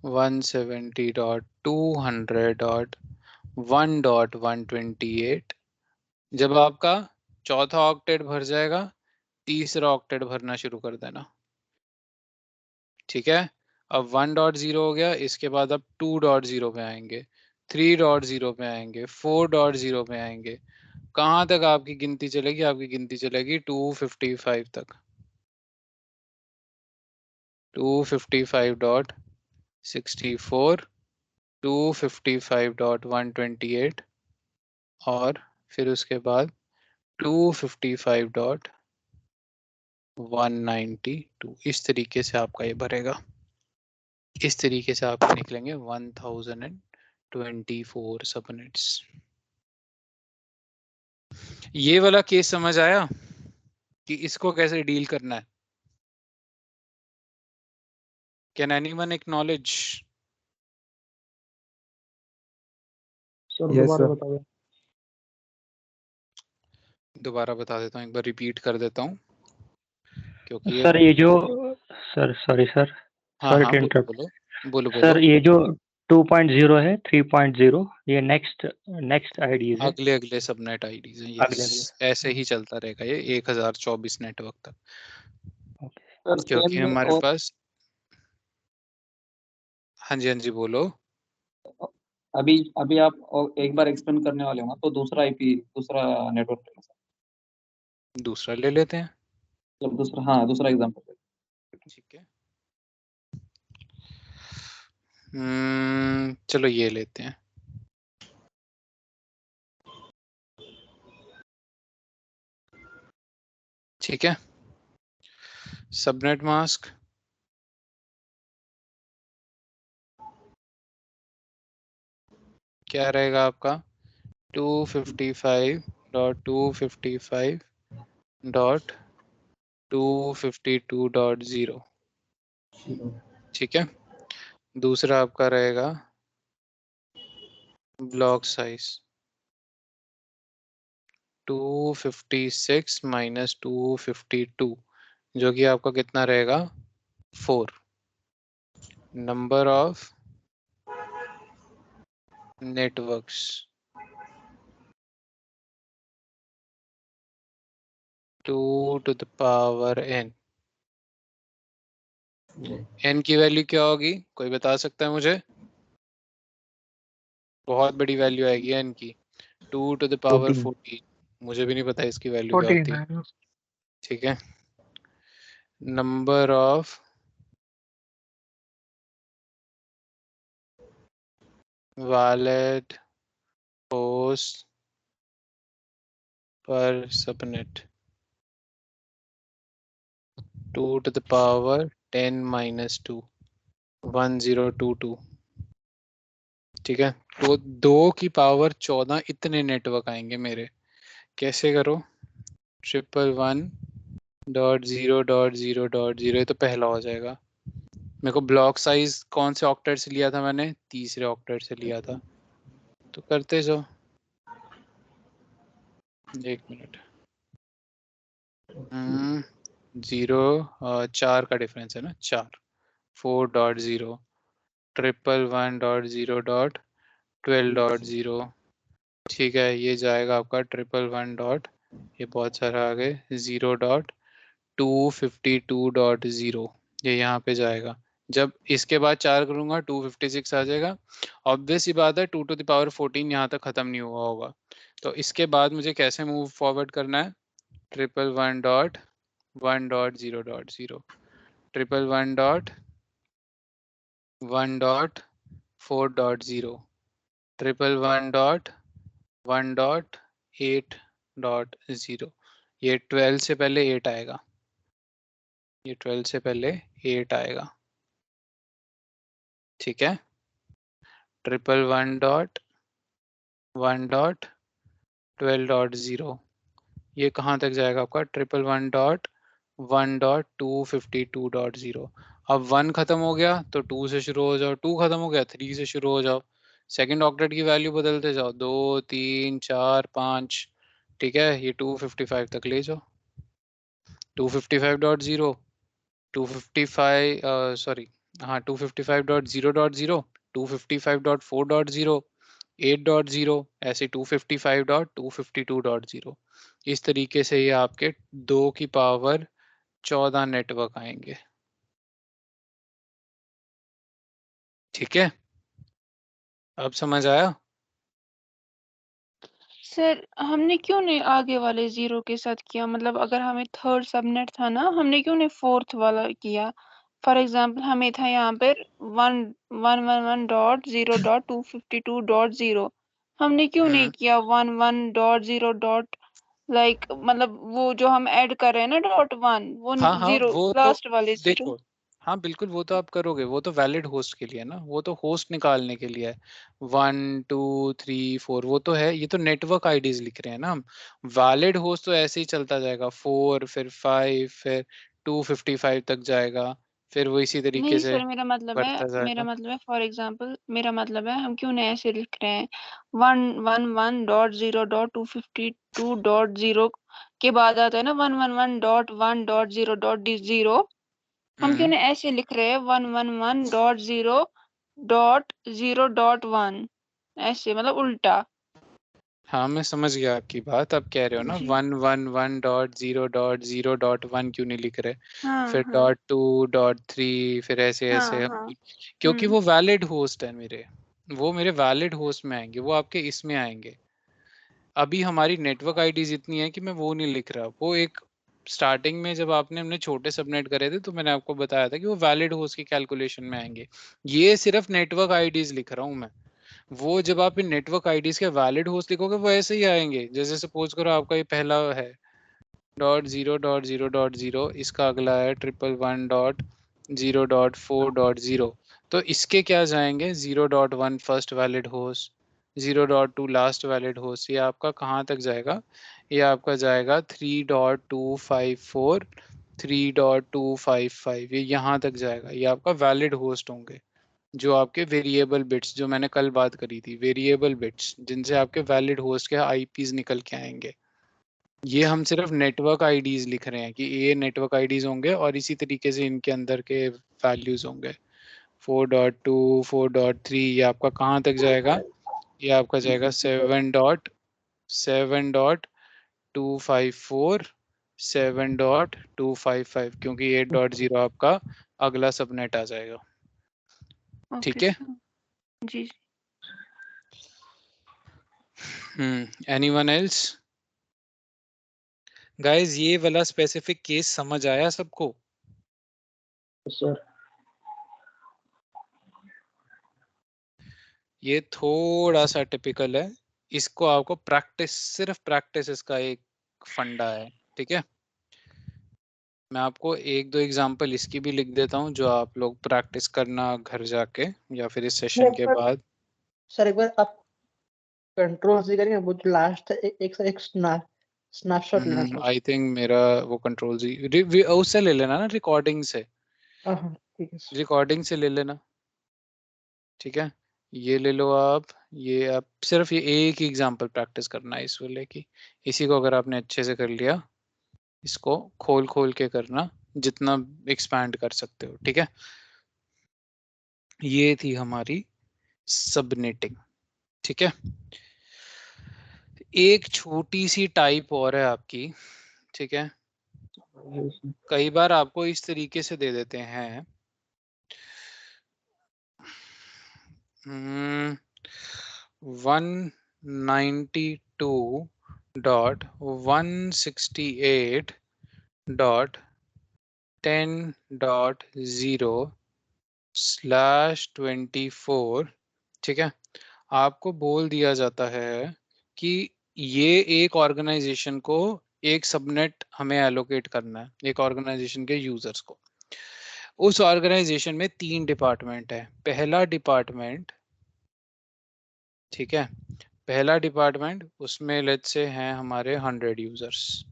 170.200.1.128। जब आपका चौथा ऑक्टेट भर जाएगा, तीसरा ऑक्टेट भरना शुरू कर देना। ठीक है। अब 1.0 हो गया, इसके बाद अब 2.0 पे आएंगे, 3.0 पे आएंगे, 4.0 पे आएंगे। कहाँ तक आपकी गिनती चलेगी? आपकी गिनती चलेगी 255 तक, 255.64, 255.128 और फिर उसके बाद 255.192। इस तरीके से आपका ये भरेगा, इस तरीके से आपके निकलेंगे 1024 सबनेट्स। ये वाला केस समझ आया कि इसको कैसे डील करना है? Can anyone acknowledge? Sir Yes, दोबारा sir. बताओ। दोबारा बता देता हूँ, एक बार रिपीट कर देता हूँ क्योंकि ये सर ये जो सर सॉरी सर हाँ सॉरी हाँ टू बोलो इंटरप्ट। बोलो बोलो सर बोलो। ये जो 2.0 है 3.0 ये नेक्स्ट नेक्स्ट आईडीज है। अगले अगले सबनेट आईडीज हैं, अगले यस। अगले ऐसे ही चलता रहेगा ये 1024 नेटवर्क तक, सर क्योंकि सेम में हमारे और पास। हाँ जी, हाँ जी, बोलो। अभी अभी आप और एक बार एक्सप्लेन करने वाले हो ना, तो दूसरा आईपी दूसरा नेटवर्क लेना सर। दूसरा ले लेते हैं। मतलब दूसरा, हाँ दूसरा एग्जांपल। ठीक है, चलो ये लेते हैं। ठीक है, सबनेट मास्क क्या रहेगा आपका? 255.255.252.0। ठीक है। दूसरा आपका रहेगा ब्लॉक साइज 256 माइनस 252, जो कि आपका कितना रहेगा? 4। Number of networks 2 to the power n। n की वैल्यू क्या होगी, कोई बता सकता है मुझे? बहुत बड़ी वैल्यू आएगी n की, 2 to the power 14। मुझे भी नहीं पता इसकी वैल्यू क्या होती है। ठीक है, number of valid host per subnet, 2 to the power 10 minus 2, 1022। ठीक है, तो 2 की पावर 14 इतने नेटवर्क आएंगे मेरे। कैसे करो, 111.0.0.0, ये तो पहला हो जाएगा। मेरे को ब्लॉक साइज कौन से ऑक्टेट से लिया था मैंने, तीसरे ऑक्टेट से लिया था, तो करते जाओ। एक मिनट, 4 का डिफरेंस है ना, 4, 4.0, 111.0.12.0। ठीक है, ये जाएगा आपका 111. ये बहुत सारा आ गए 0.252.0, ये यहाँ पे जाएगा। जब इसके बाद 4 करूंगा 256 आ जाएगा। ऑब्वियस ही बात है 2 to the power 14 यहाँ तक खत्म नहीं हुआ होगा, तो इसके बाद मुझे कैसे मूव फॉरवर्ड करना है, 111.1.0.0, 111.1.4.0, 111.1.8.0। ये 12 से पहले 8 आएगा, ये 12 से पहले 8 आएगा। ठीक है, 111.1.12.0, ये कहाँ तक जाएगा आपका, 111.1.252.0। अब 1 खत्म हो गया तो 2 से शुरू हो जाओ, 2 खत्म हो गया 3 से शुरू हो जाओ, सेकंड ऑक्टेट की वैल्यू बदलते जाओ, 2 3 4 5। ठीक है, ये 255 तक ले जाओ, 255.0, 255 सॉरी, हाँ 255.0.0, 255.4.0, 8.0, ऐसे 255.252.0। इस तरीके से ये आपके 2 की पावर 14 नेटवर्क आएंगे। ठीक है, अब समझ आया? सर हमने क्यों नहीं आगे वाले 0 के साथ किया, मतलब अगर हमें थर्ड सबनेट था ना, हमने क्यों नहीं फोर्थ वाला किया? फॉर एग्जांपल हमें था यहाँ पर 111.0.252.0, हमने क्यों नहीं किया 11.0. लाइक मतलब वो जो हम ऐड कर रहे हैं ना .1, वो हाँ हाँ, 0 वो तो लास्ट वाले 0। देखो, हाँ बिल्कुल, वो तो आप करोगे, वो तो वैलिड होस्ट के लिए है ना, वो तो होस्ट निकालने के लिए है। 1 2 3 4 वो तो है, ये तो नेटवर्क आईडीज लिख रहे हैं ना हम। वैलिड होस्ट तो ऐसे ही चलता जाएगा, 4 फिर 5 फिर 255 तक जाएगा, फिर वो इसी तरीके नहीं से सर, मेरा मतलब बढ़ता जाएगा। है फॉर एग्जांपल, मेरा मतलब है हम क्यों नहीं ऐसे लिख रहे हैं 111.0.252.0 के बाद आता है ना 111.1.0.0। हम क्यों नहीं ऐसे लिख रहे हैं 111.0.0.1, ऐसे मतलब उल्टा। हाँ मैं समझ गया आपकी बात, आप कह रहे हो ना जी 111.0.0.1 क्यों नहीं लिख रहे, हाँ फिर हाँ .2 .3, फिर ऐसे ऐसे हाँ हाँ। हम, क्योंकि वो वैलिड होस्ट है मेरे, वो मेरे वैलिड होस्ट में आएंगे, वो आपके इसमें आएंगे। अभी हमारी नेटवर्क आईडीज इतनी है कि मैं वो नहीं लिख रहा, वो एक स्टार्टिंग में जब आपने हमने छोटे सबनेट करे थे तो मैंने आपको बताया था कि वो वैलिड होस्ट की कैलकुलेशन में आएंगे। ये सिर्फ नेटवर्क आईडीज लिख रहा हूँ मैं, वो जब आप इन नेटवर्क आईडीज के वैलिड होस्ट लिखोगे वो ऐसे ही आएंगे। जैसे सपोज करो आपका ये पहला है .0.0.0, इसका अगला है 111.0.4.0, तो इसके क्या जाएंगे 0.1 first valid host, 0.2 last valid host, ये आपका कहाँ तक जाएगा, ये आपका जाएगा 3.254, 3.255, ये यहाँ तक जाएगा, ये आपका वैलिड होस्ट होंगे। जो आपके वेरिएबल बिट्स, जो मैंने कल बात करी थी, वेरिएबल बिट्स जिनसे आपके वैलिड होस्ट के आईपीज निकल के आएंगे, ये हम सिर्फ नेटवर्क आईडीज लिख रहे हैं कि ये नेटवर्क आईडीज होंगे और इसी तरीके से इनके अंदर के वैल्यूज होंगे। 4.2 4.3 ये आपका कहाँ तक जाएगा, ये आपका जाएगा 7.7.254 7.255 क्योंकि 8.0 आपका अगला सबनेट आ जाएगा। ठीक ओके है। सर। जी एनीवन एल्स? गाइस ये वाला स्पेसिफिक केस समझ आया सबको? सर ये थोड़ा सा टिपिकल है, इसको आपको प्रैक्टिस, सिर्फ प्रैक्टिस इसका एक फंडा है। ठीक है, मैं आपको एक दो एग्जांपल इसकी भी लिख देता हूँ जो आप लोग प्रैक्टिस करना घर जाके या फिर इस सेशन के बाद। सर एक बार आप कंट्रोल से करेंगे, वो जो लास्ट एक स्नैपशॉट लेना सर। आई थिंक मेरा वो कंट्रोल उससे ले लेना ना, रिकॉर्डिंग से, हाँ ठीक है सर। रिकॉर्डिंग से ले लेना। ठीक है, ये ले लो आप, ये आप सिर्फ ये एक ही एग्जांपल प्रैक्टिस करना है इस वाले की। इसी को अगर आपने अच्छे से कर लिया, इसको खोल खोल के करना जितना एक्सपैंड कर सकते हो। ठीक है, ये थी हमारी सबनेटिंग। ठीक है, एक छोटी सी टाइप और है आपकी। ठीक है, कई बार आपको इस तरीके से दे देते हैं 192.168.10.0/24। ठीक है, आपको बोल दिया जाता है कि ये एक ऑर्गेनाइजेशन को एक सबनेट हमें एलोकेट करना है, एक ऑर्गेनाइजेशन के यूजर्स को। उस ऑर्गेनाइजेशन में 3 डिपार्टमेंट है। पहला डिपार्टमेंट, ठीक है, पहला डिपार्टमेंट उसमें लेट्स से हैं हमारे 100 यूजर्स।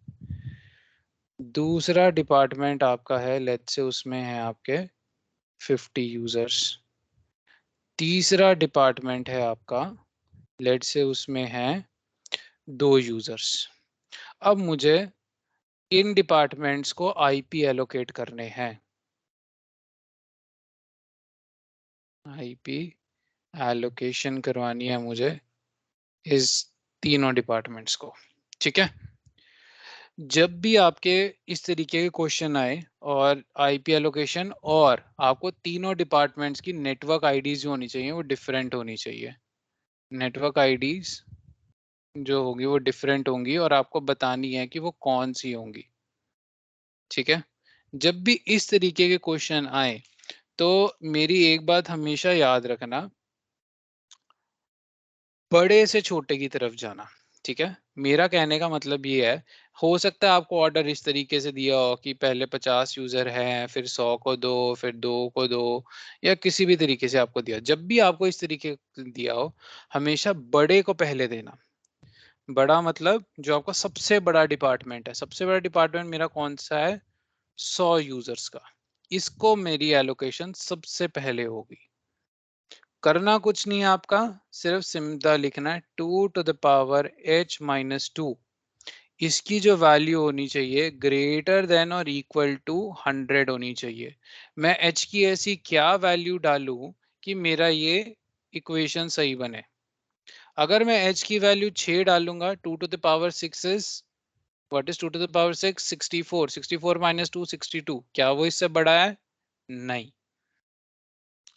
दूसरा डिपार्टमेंट आपका है लेट्स से उसमें है आपके 50 यूजर्स। तीसरा डिपार्टमेंट है आपका लेट्स से उसमें है 2 यूजर्स। अब मुझे इन डिपार्टमेंट्स को आईपी एलोकेट करने हैं, आईपी एलोकेशन करवानी है मुझे इस तीनों डिपार्टमेंट्स को। ठीक है, जब भी आपके इस तरीके के क्वेश्चन आए और आईपी एलोकेशन, और आपको तीनों डिपार्टमेंट्स की नेटवर्क आईडीज जो होनी चाहिए वो डिफरेंट होनी चाहिए। नेटवर्क आईडीज जो होगी वो डिफरेंट होंगी और आपको बतानी है कि वो कौन सी होंगी। ठीक है, जब भी इस तरीके के क्वेश्चन आए तो मेरी एक बात हमेशा याद रखना, बड़े से छोटे की तरफ जाना। ठीक है, मेरा कहने का मतलब ये है, हो सकता है आपको ऑर्डर इस तरीके से दिया हो कि पहले 50 यूजर हैं, फिर 100 को दो, फिर 2 को दो, या किसी भी तरीके से आपको दिया। जब भी आपको इस तरीके दिया हो, हमेशा बड़े को पहले देना। बड़ा मतलब जो आपका सबसे बड़ा डिपार्टमेंट है। सबसे बड़ा डिपार्टमेंट मेरा कौन सा है? 100 यूजर्स का। इसको मेरी एलोकेशन सबसे पहले होगी। करना कुछ नहीं है आपका, सिर्फ सिम्पल लिखना है 2 to the power h minus 2। इसकी जो वैल्यू होनी चाहिए ग्रेटर देन और इक्वल टू 100 होनी चाहिए। मैं h की ऐसी क्या वैल्यू डालूं कि मेरा ये इक्वेशन सही बने। अगर मैं h की वैल्यू 6 डालूंगा, 2 to the power 6 is what is 2 to the power 6? 64। 64 minus 2 62। क्या वो इससे बड़ा है? नहीं।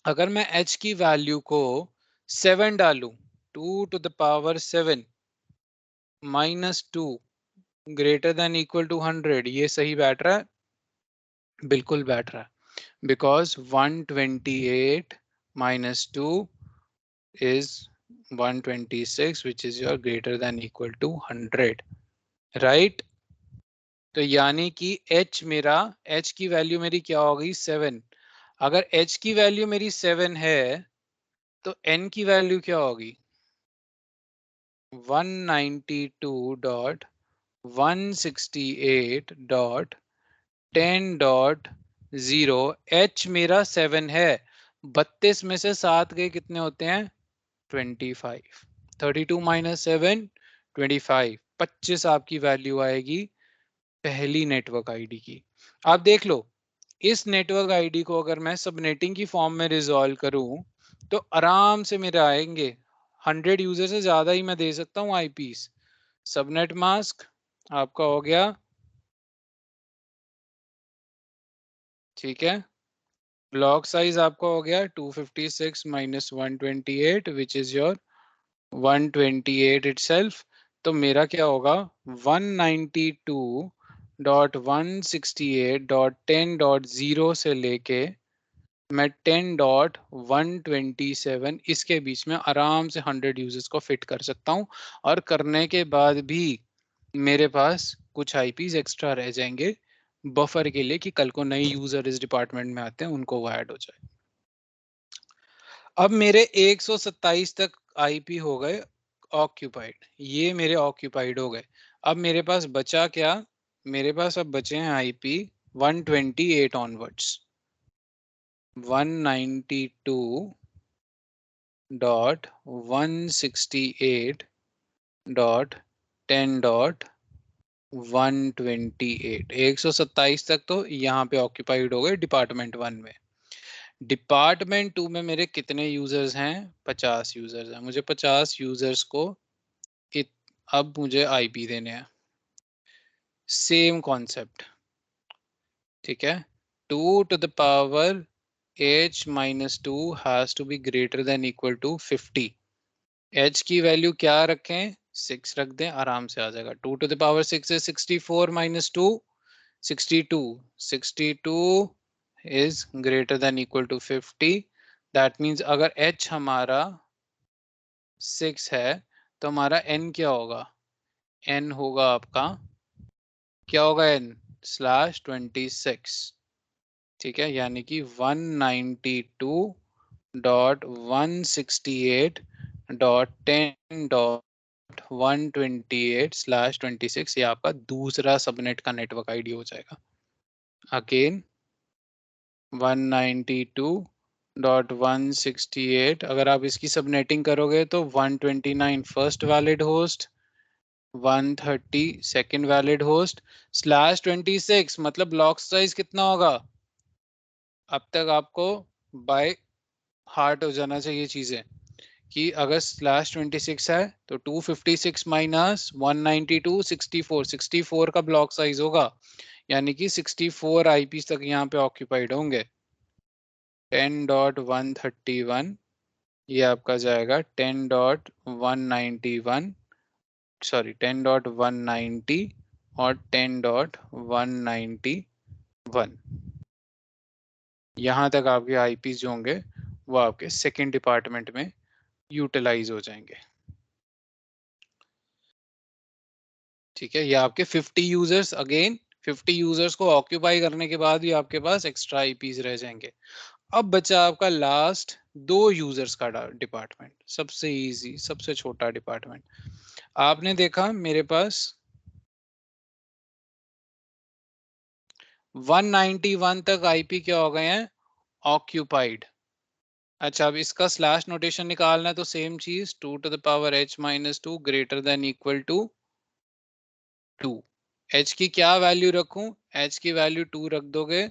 अगर मैं h की वैल्यू को 7 डालूं, 2 to the power 7 minus 2 greater than equal to 100, ये सही बैठ रहा है? बिल्कुल बैठ रहा है, because 128 minus 2 is 126 which is your greater than equal to 100, right? तो यानी कि h मेरा, h की वैल्यू मेरी क्या होगी? 7। अगर h की वैल्यू मेरी 7 है तो n की वैल्यू क्या होगी? 192.168.10.0। h मेरा 7 है, 32 में से 7 गए कितने होते हैं? 25। 32 माइनस 7 25। 25 आपकी वैल्यू आएगी पहली नेटवर्क आईडी की। आप देख लो, इस नेटवर्क आईडी को अगर मैं सबनेटिंग की फॉर्म में रिजॉल्व करूं तो आराम से मेरे आएंगे 100 यूजर से ज्यादा ही मैं दे सकता हूं आईपीस। सबनेट मास्क आपका हो गया ठीक है, ब्लॉक साइज आपका हो गया 256 minus 128 which is your 128 itself. तो मेरा क्या होगा 192.168.10.0 से लेके मैं 10.127 इसके बीच में आराम से 100 यूजर्स को फिट कर सकता हूं, और करने के बाद भी मेरे पास कुछ आईपीज एक्स्ट्रा रह जाएंगे बफर के लिए कि कल को नए यूजर इस डिपार्टमेंट में आते हैं उनको वो ऐड हो जाए। अब मेरे 127 तक आईपी हो गए ऑक्यूपाइड, ये मेरे ऑक्यूपाइड हो गए। अब मेरे पास बचा क्या, मेरे पास अब बचे हैं आईपी 128 ऑनवर्ड्स, 192.168.10.128 127 तक तो यहाँ पे ऑक्यूपाइड हो गए डिपार्टमेंट 1 में। डिपार्टमेंट 2 में मेरे कितने यूजर्स हैं, 50 यूजर्स हैं। मुझे 50 यूजर्स को अब मुझे आईपी देने हैं, सेम कॉन्सेप्ट, ठीक है। 2 to the power h minus 2 has to be greater than equal to 50। h की वैल्यू क्या रखें, 6 रख दें, आराम से आ जाएगा। 2 to the power 6 is 64 minus 2 62 62 is greater than equal to 50। that means अगर h हमारा 6 है तो हमारा n क्या होगा, n होगा आपका, क्या होगा n /26, ठीक है। यानी कि 192.168.10.128/26 ये आपका दूसरा सबनेट का नेटवर्क आईडी हो जाएगा। अगेन 192.168, अगर आप इसकी सबनेटिंग करोगे तो 129 first valid host, 130 second valid host /26, मतलब ब्लॉक साइज कितना होगा। अब तक आपको बाय हार्ट हो जाना चाहिए चीजें कि अगर /26 है तो 256 माइनस 192 64 का ब्लॉक साइज होगा, यानी कि 64 आईपी तक यहाँ पे ऑक्यूपाइड होंगे। 10.131 ये आपका जाएगा 10.191 सॉरी 10.190 और 10.191। यहाँ तक आपके आईपीज जो होंगे वो आपके सेकेंड डिपार्टमेंट में यूटिलाइज हो जाएंगे, ठीक है। ये आपके 50 यूजर्स, अगेन 50 यूजर्स को ऑक्यूपाई करने के बाद भी आपके पास एक्स्ट्रा आईपीज रह जाएंगे। अब बचा आपका लास्ट 2 यूजर्स का डिपार्टमेंट, सबसे इजी सबसे छोटा डिपार्टमेंट। आपने देखा मेरे पास 191 तक आईपी क्या हो गए हैं, ऑक्यूपाइड। अच्छा, अब इसका स्लैश नोटेशन निकालना है तो सेम चीज 2 to the power h minus 2 greater than equal to 2। h की क्या वैल्यू रखूं, h की वैल्यू 2 रख दोगे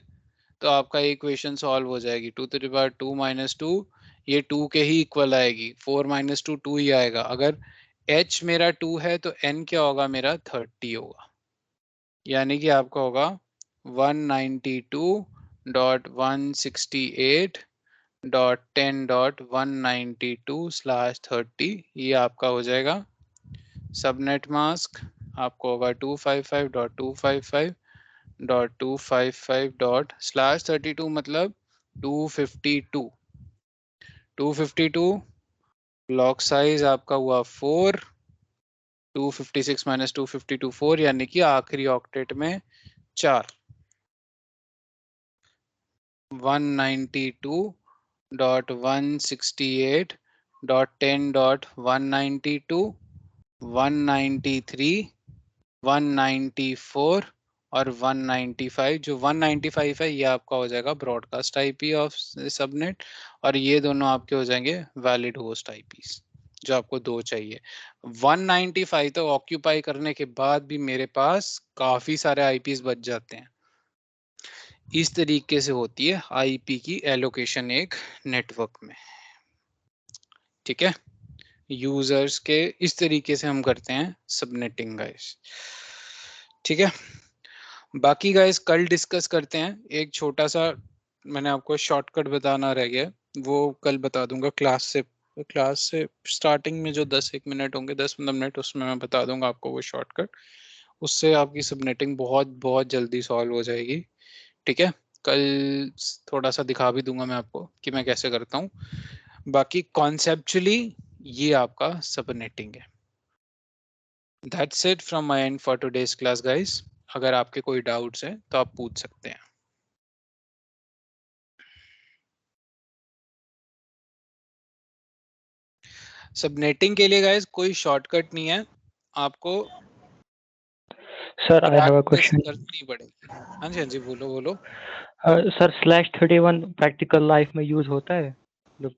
तो आपका इक्वेशन सॉल्व हो जाएगी। 2 to the power 2 minus 2 ये 2 के ही इक्वल आएगी, 4 minus 2 2 ही आएगा। अगर h मेरा 2 है तो n क्या होगा मेरा 30 होगा, यानी कि आपका होगा 192.168.10.192/30 ये आपका हो जाएगा सबनेट मास्क। आपको होगा 255.255.255./32 मतलब 252 ब्लॉक साइज आपका हुआ 4, 256 माइनस 252 4, यानी कि आखिरी ऑक्टेट में 4। 192.168.10.192 193 194 और 195। जो 195 है ये आपका हो जाएगा ब्रॉडकास्ट आईपी ऑफ सबनेट, और ये दोनों आपके हो जाएंगे वैलिड होस्ट आईपीस जो आपको 2 चाहिए। 195 तो ऑक्यूपाई करने के बाद भी मेरे पास काफी सारे आईपीस बच जाते हैं। इस तरीके से होती है आईपी की एलोकेशन एक नेटवर्क में, ठीक है। यूजर्स के इस तरीके से हम करते हैं सबनेटिंग गाइस, ठीक है। बाकी गाइस कल डिस्कस करते हैं। एक छोटा सा मैंने आपको शॉर्टकट बताना रह गया, वो कल बता दूंगा क्लास से स्टार्टिंग में जो 10-1 मिनट होंगे, 10-15 मिनट, उसमें मैं बता दूंगा आपको वो शॉर्टकट। उससे आपकी सबनेटिंग बहुत बहुत जल्दी सॉल्व हो जाएगी। ठीक है, कल थोड़ा सा दिखा भी दूंगा मैं आपको कि मैं कैसे करता हूँ। बाकी कॉन्सेप्चुअली ये आपका सबनेटिंग है। That's it from my and for today's class guys. अगर आपके कोई डाउट्स हैं तो आप पूछ सकते हैं। सबनेटिंग के लिए गाइस कोई शॉर्टकट नहीं है, आपको sir I have a practice question. करनी पड़ेगी। हाँ जी, हाँ जी, बोलो बोलो। सर /31 प्रैक्टिकल लाइफ में यूज होता है? जो या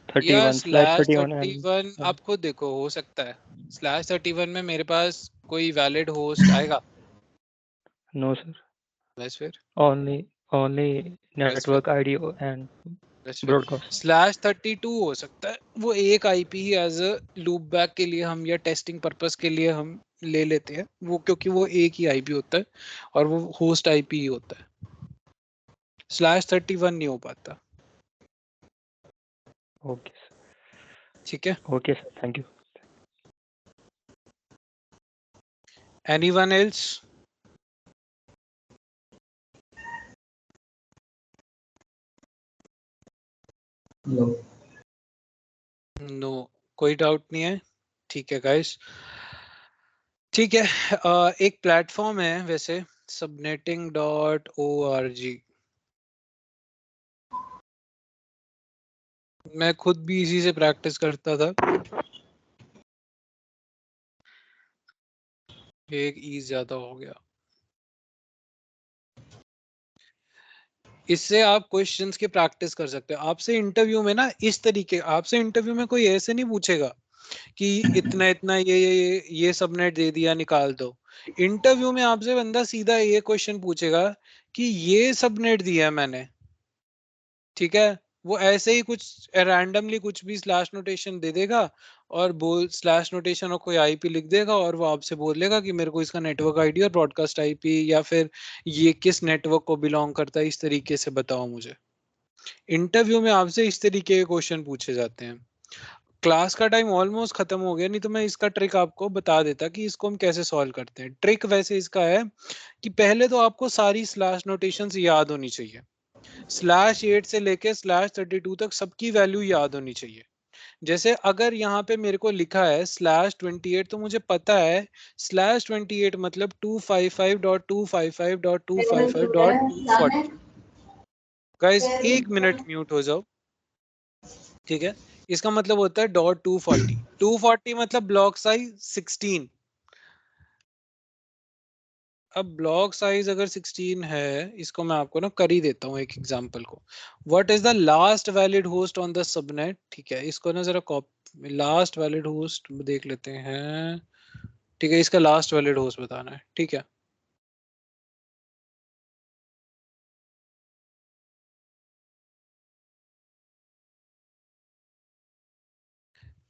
31/31 एंड /31 आप खुद देखो, हो सकता है /31 में मेरे पास कोई वैलिड होस्ट आएगा? नो सर, बस फिर ओनली बस फिर नेटवर्क आईडी एंड बस फिर ब्रॉडकास्ट। /32 हो सकता है, वो एक आईपी ही एज अ लूप बैक के लिए हम या टेस्टिंग पर्पस के लिए हम ले लेते हैं वो, क्योंकि वो एक ही आईपी होता है और वो होस्ट आईपी ही होता है। /31 नहीं हो पाता। ओके ठीक है, okay sir, thank you. Anyone else? No, कोई डाउट नहीं है? ठीक है गाइस, ठीक है। एक प्लेटफॉर्म है वैसे, subnetting.org। मैं खुद भी इसी से प्रैक्टिस करता था। एक ईज ज्यादा हो गया। इससे आप क्वेश्चंस की प्रैक्टिस कर सकते हो। आपसे इंटरव्यू में ना इस तरीके, आपसे इंटरव्यू में कोई ऐसे नहीं पूछेगा कि इतना इतना ये सबनेट दे दिया निकाल दो। इंटरव्यू में आपसे बंदा सीधा ये क्वेश्चन पूछेगा कि ये सबनेट दिया है मैंने, ठीक है। वो ऐसे ही कुछ रैंडमली कुछ भी स्लैश नोटेशन दे देगा और बोल स्लैश नोटेशन और कोई आईपी लिख देगा और वो आपसे बोलेगा कि मेरे को इसका नेटवर्क आईडी और ब्रॉडकास्ट आईपी या फिर ये किस नेटवर्क को बिलोंग करता है, इस तरीके से बताओ मुझे। इंटरव्यू में आपसे इस तरीके के क्वेश्चन पूछे जाते हैं। क्लास का टाइम ऑलमोस्ट खत्म हो गया, नहीं तो मैं इसका ट्रिक आपको बता देता कि इसको हम कैसे सॉल्व करते हैं। ट्रिक वैसे इसका है कि पहले तो आपको सारी स्लैश नोटेशंस याद होनी चाहिए। /8 से लेके /32 तक सबकी वैल्यू याद होनी चाहिए। जैसे अगर यहाँ पे मेरे को लिखा है /28, तो मुझे पता है /28 मतलब 255.255.255.240। गाइस 1 मिनट म्यूट हो जाओ, ठीक है। इसका मतलब होता है .240। 240 मतलब ब्लॉक साइज 16। अब ब्लॉक साइज अगर 16 है, इसको मैं आपको ना कर ही देता हूँ एक एग्जांपल को। What is the last valid host on the subnet? ठीक है, इसको ना जरा लास्ट वैलिड होस्ट देख लेते हैं। ठीक है, इसका लास्ट वैलिड होस्ट बताना है, ठीक है।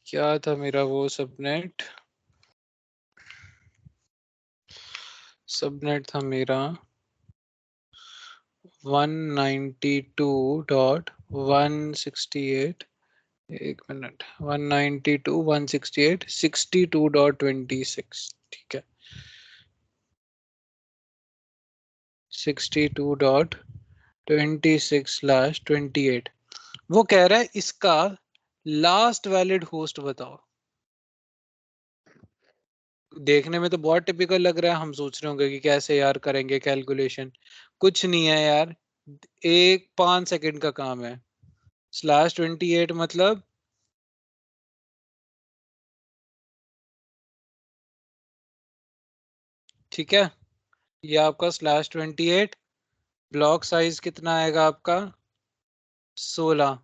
क्या था मेरा वो सबनेट? सबनेट था मेरा 192.168, एक मिनट, 192.168.62.26, ठीक है। 62.26/28। वो कह रहा है इसका लास्ट वैलिड होस्ट बताओ। देखने में तो बहुत टिपिकल लग रहा है, हम सोच रहे होंगे कि कैसे यार करेंगे कैलकुलेशन। कुछ नहीं है यार, 5 सेकंड का काम है। /28 मतलब ठीक है, ये आपका /28। ब्लॉक साइज कितना आएगा आपका? 16।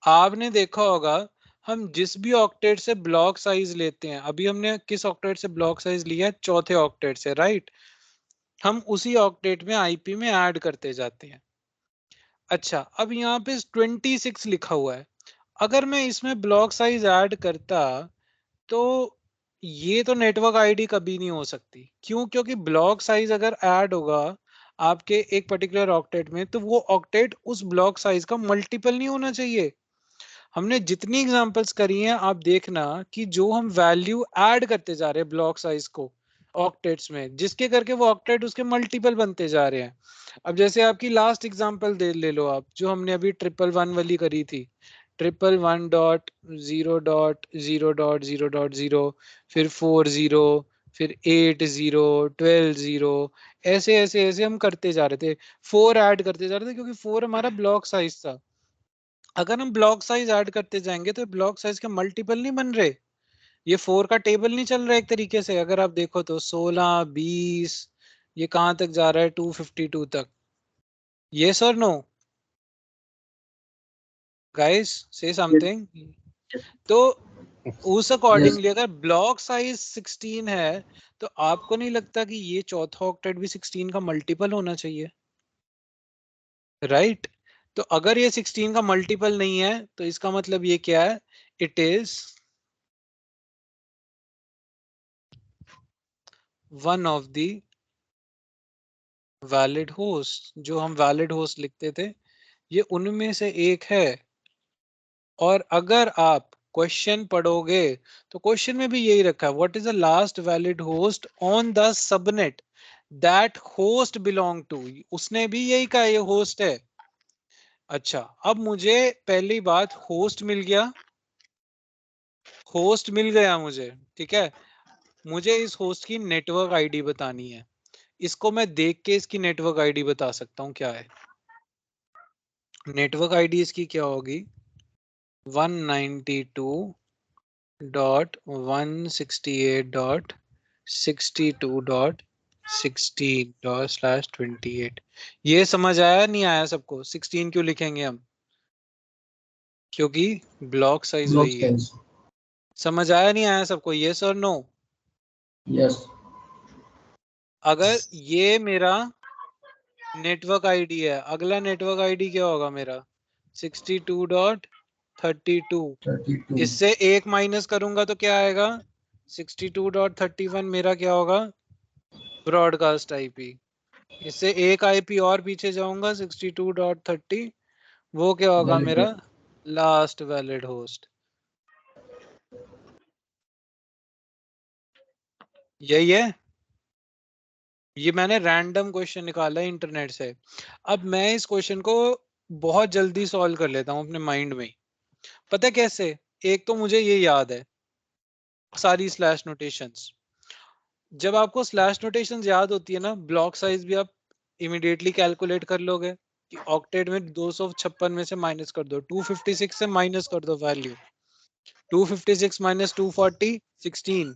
आपने देखा होगा हम जिस भी ऑक्टेट से ब्लॉक साइज लेते हैं, अभी हमने किस ऑक्टेट से ब्लॉक साइज लिया है? चौथे ऑक्टेट से, राइट। हम उसी ऑक्टेट में आईपी में ऐड करते जाते हैं। अच्छा, अब यहाँ पे 26 लिखा हुआ है। अगर मैं इसमें ब्लॉक साइज ऐड करता तो ये तो नेटवर्क आईडी कभी नहीं हो सकती। क्यों? क्योंकि ब्लॉक साइज अगर ऐड होगा आपके एक पर्टिकुलर ऑक्टेट में, तो वो ऑक्टेट उस ब्लॉक साइज का मल्टीपल नहीं होना चाहिए। हमने जितनी एग्जांपल्स करी हैं आप देखना कि जो हम वैल्यू ऐड करते जा रहे हैं ब्लॉक साइज को ऑक्टेट्स में, जिसके करके वो ऑक्टेट उसके मल्टीपल बनते जा रहे हैं। अब जैसे आपकी लास्ट एग्जांपल दे ले लो आप, जो हमने अभी 111 वाली करी थी, 111.0.0.0.0, फिर 40, फिर 80, 12, ऐसे ऐसे ऐसे हम करते जा रहे थे, 4 ऐड करते जा रहे थे क्योंकि 4 हमारा ब्लॉक साइज था। अगर हम ब्लॉक साइज ऐड करते जाएंगे तो ब्लॉक साइज के मल्टीपल नहीं बन रहे, ये 4 का टेबल नहीं चल रहा एक तरीके से। अगर आप देखो तो 16, 20, ये कहां तक जा रहा है? 252 तक। यस और नो गाइस, से समथिंग। तो उस अकॉर्डिंगली अगर ब्लॉक साइज 16 है तो आपको नहीं लगता कि ये चौथा ऑक्टेट भी 16 का मल्टीपल होना चाहिए? राइट? तो अगर ये 16 का मल्टीपल नहीं है तो इसका मतलब ये क्या है? It is one of the valid host. जो हम वैलिड होस्ट लिखते थे ये उनमें से एक है। और अगर आप क्वेश्चन पढ़ोगे तो क्वेश्चन में भी यही रखा है, what is the last valid host on the subnet that host belong to. उसने भी यही कहा ये होस्ट है। अच्छा, अब मुझे पहली बात होस्ट मिल गया, होस्ट मिल गया मुझे, ठीक है। मुझे इस होस्ट की नेटवर्क आईडी बतानी है। इसको मैं देख के इसकी नेटवर्क आईडी बता सकता हूँ क्या है। नेटवर्क आईडी इसकी क्या होगी? 192.168.62.16/28। ये समझ आया नहीं आया सबको? 16 क्यों लिखेंगे हम? क्योंकि ब्लॉक साइज वही है। समझ आया नहीं आया सबको? यस और नो? यस। अगर ये मेरा नेटवर्क आईडी है, अगला नेटवर्क आईडी क्या होगा मेरा? 62.32। इससे एक माइनस करूंगा तो क्या आएगा? 62.31 मेरा क्या होगा? Broadcast IP. इससे एक आईपी और पीछे जाऊंगा 62.30, वो क्या होगा मेरा? Last valid host. यही है। ये मैंने रैंडम क्वेश्चन निकाला है इंटरनेट से। अब मैं इस क्वेश्चन को बहुत जल्दी सॉल्व कर लेता हूँ अपने माइंड में। पता है कैसे? एक तो मुझे ये याद है सारी स्लैश नोटेशंस। जब आपको स्लैश नोटेशंस याद होती है ना, ब्लॉक साइज भी आप इमीडिएटली कैलकुलेट कर लोगे कि ऑक्टेट में 256 में से माइनस कर दो, 256 से माइनस कर दो वैल्यू, 256 माइनस 240 16।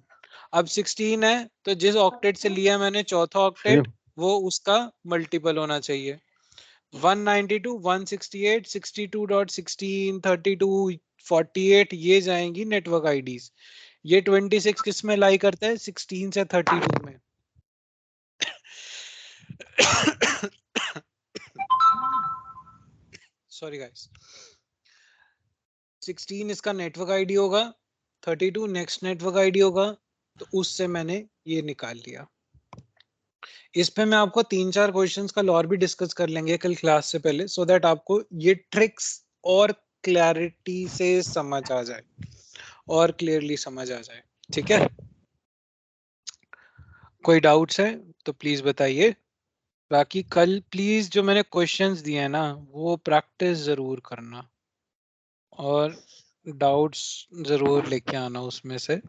अब 16 है तो जिस ऑक्टेट से लिया मैंने चौथा ऑक्टेट, वो उसका मल्टीपल होना चाहिए। 192, 168, 62.16, 32, 48 ये जाएंगी नेटवर्क आईडीज। ये 26 किस में लाई करता है? 16 से 32 में। Sorry guys. 16 इसका नेटवर्क आईडी होगा, 32 नेक्स्ट नेटवर्क आईडी होगा, तो उससे मैंने ये निकाल लिया। इस पे मैं आपको 3-4 क्वेश्चंस कल और भी डिस्कस कर लेंगे कल क्लास से पहले, सो दैट आपको ये ट्रिक्स और क्लैरिटी से समझ आ जाए और क्लियरली समझ आ जाए। ठीक है? कोई डाउट्स है तो प्लीज बताइए। बाकी कल प्लीज जो मैंने क्वेश्चंस दिए हैं ना वो प्रैक्टिस जरूर करना और डाउट्स जरूर लेके आना उसमें से।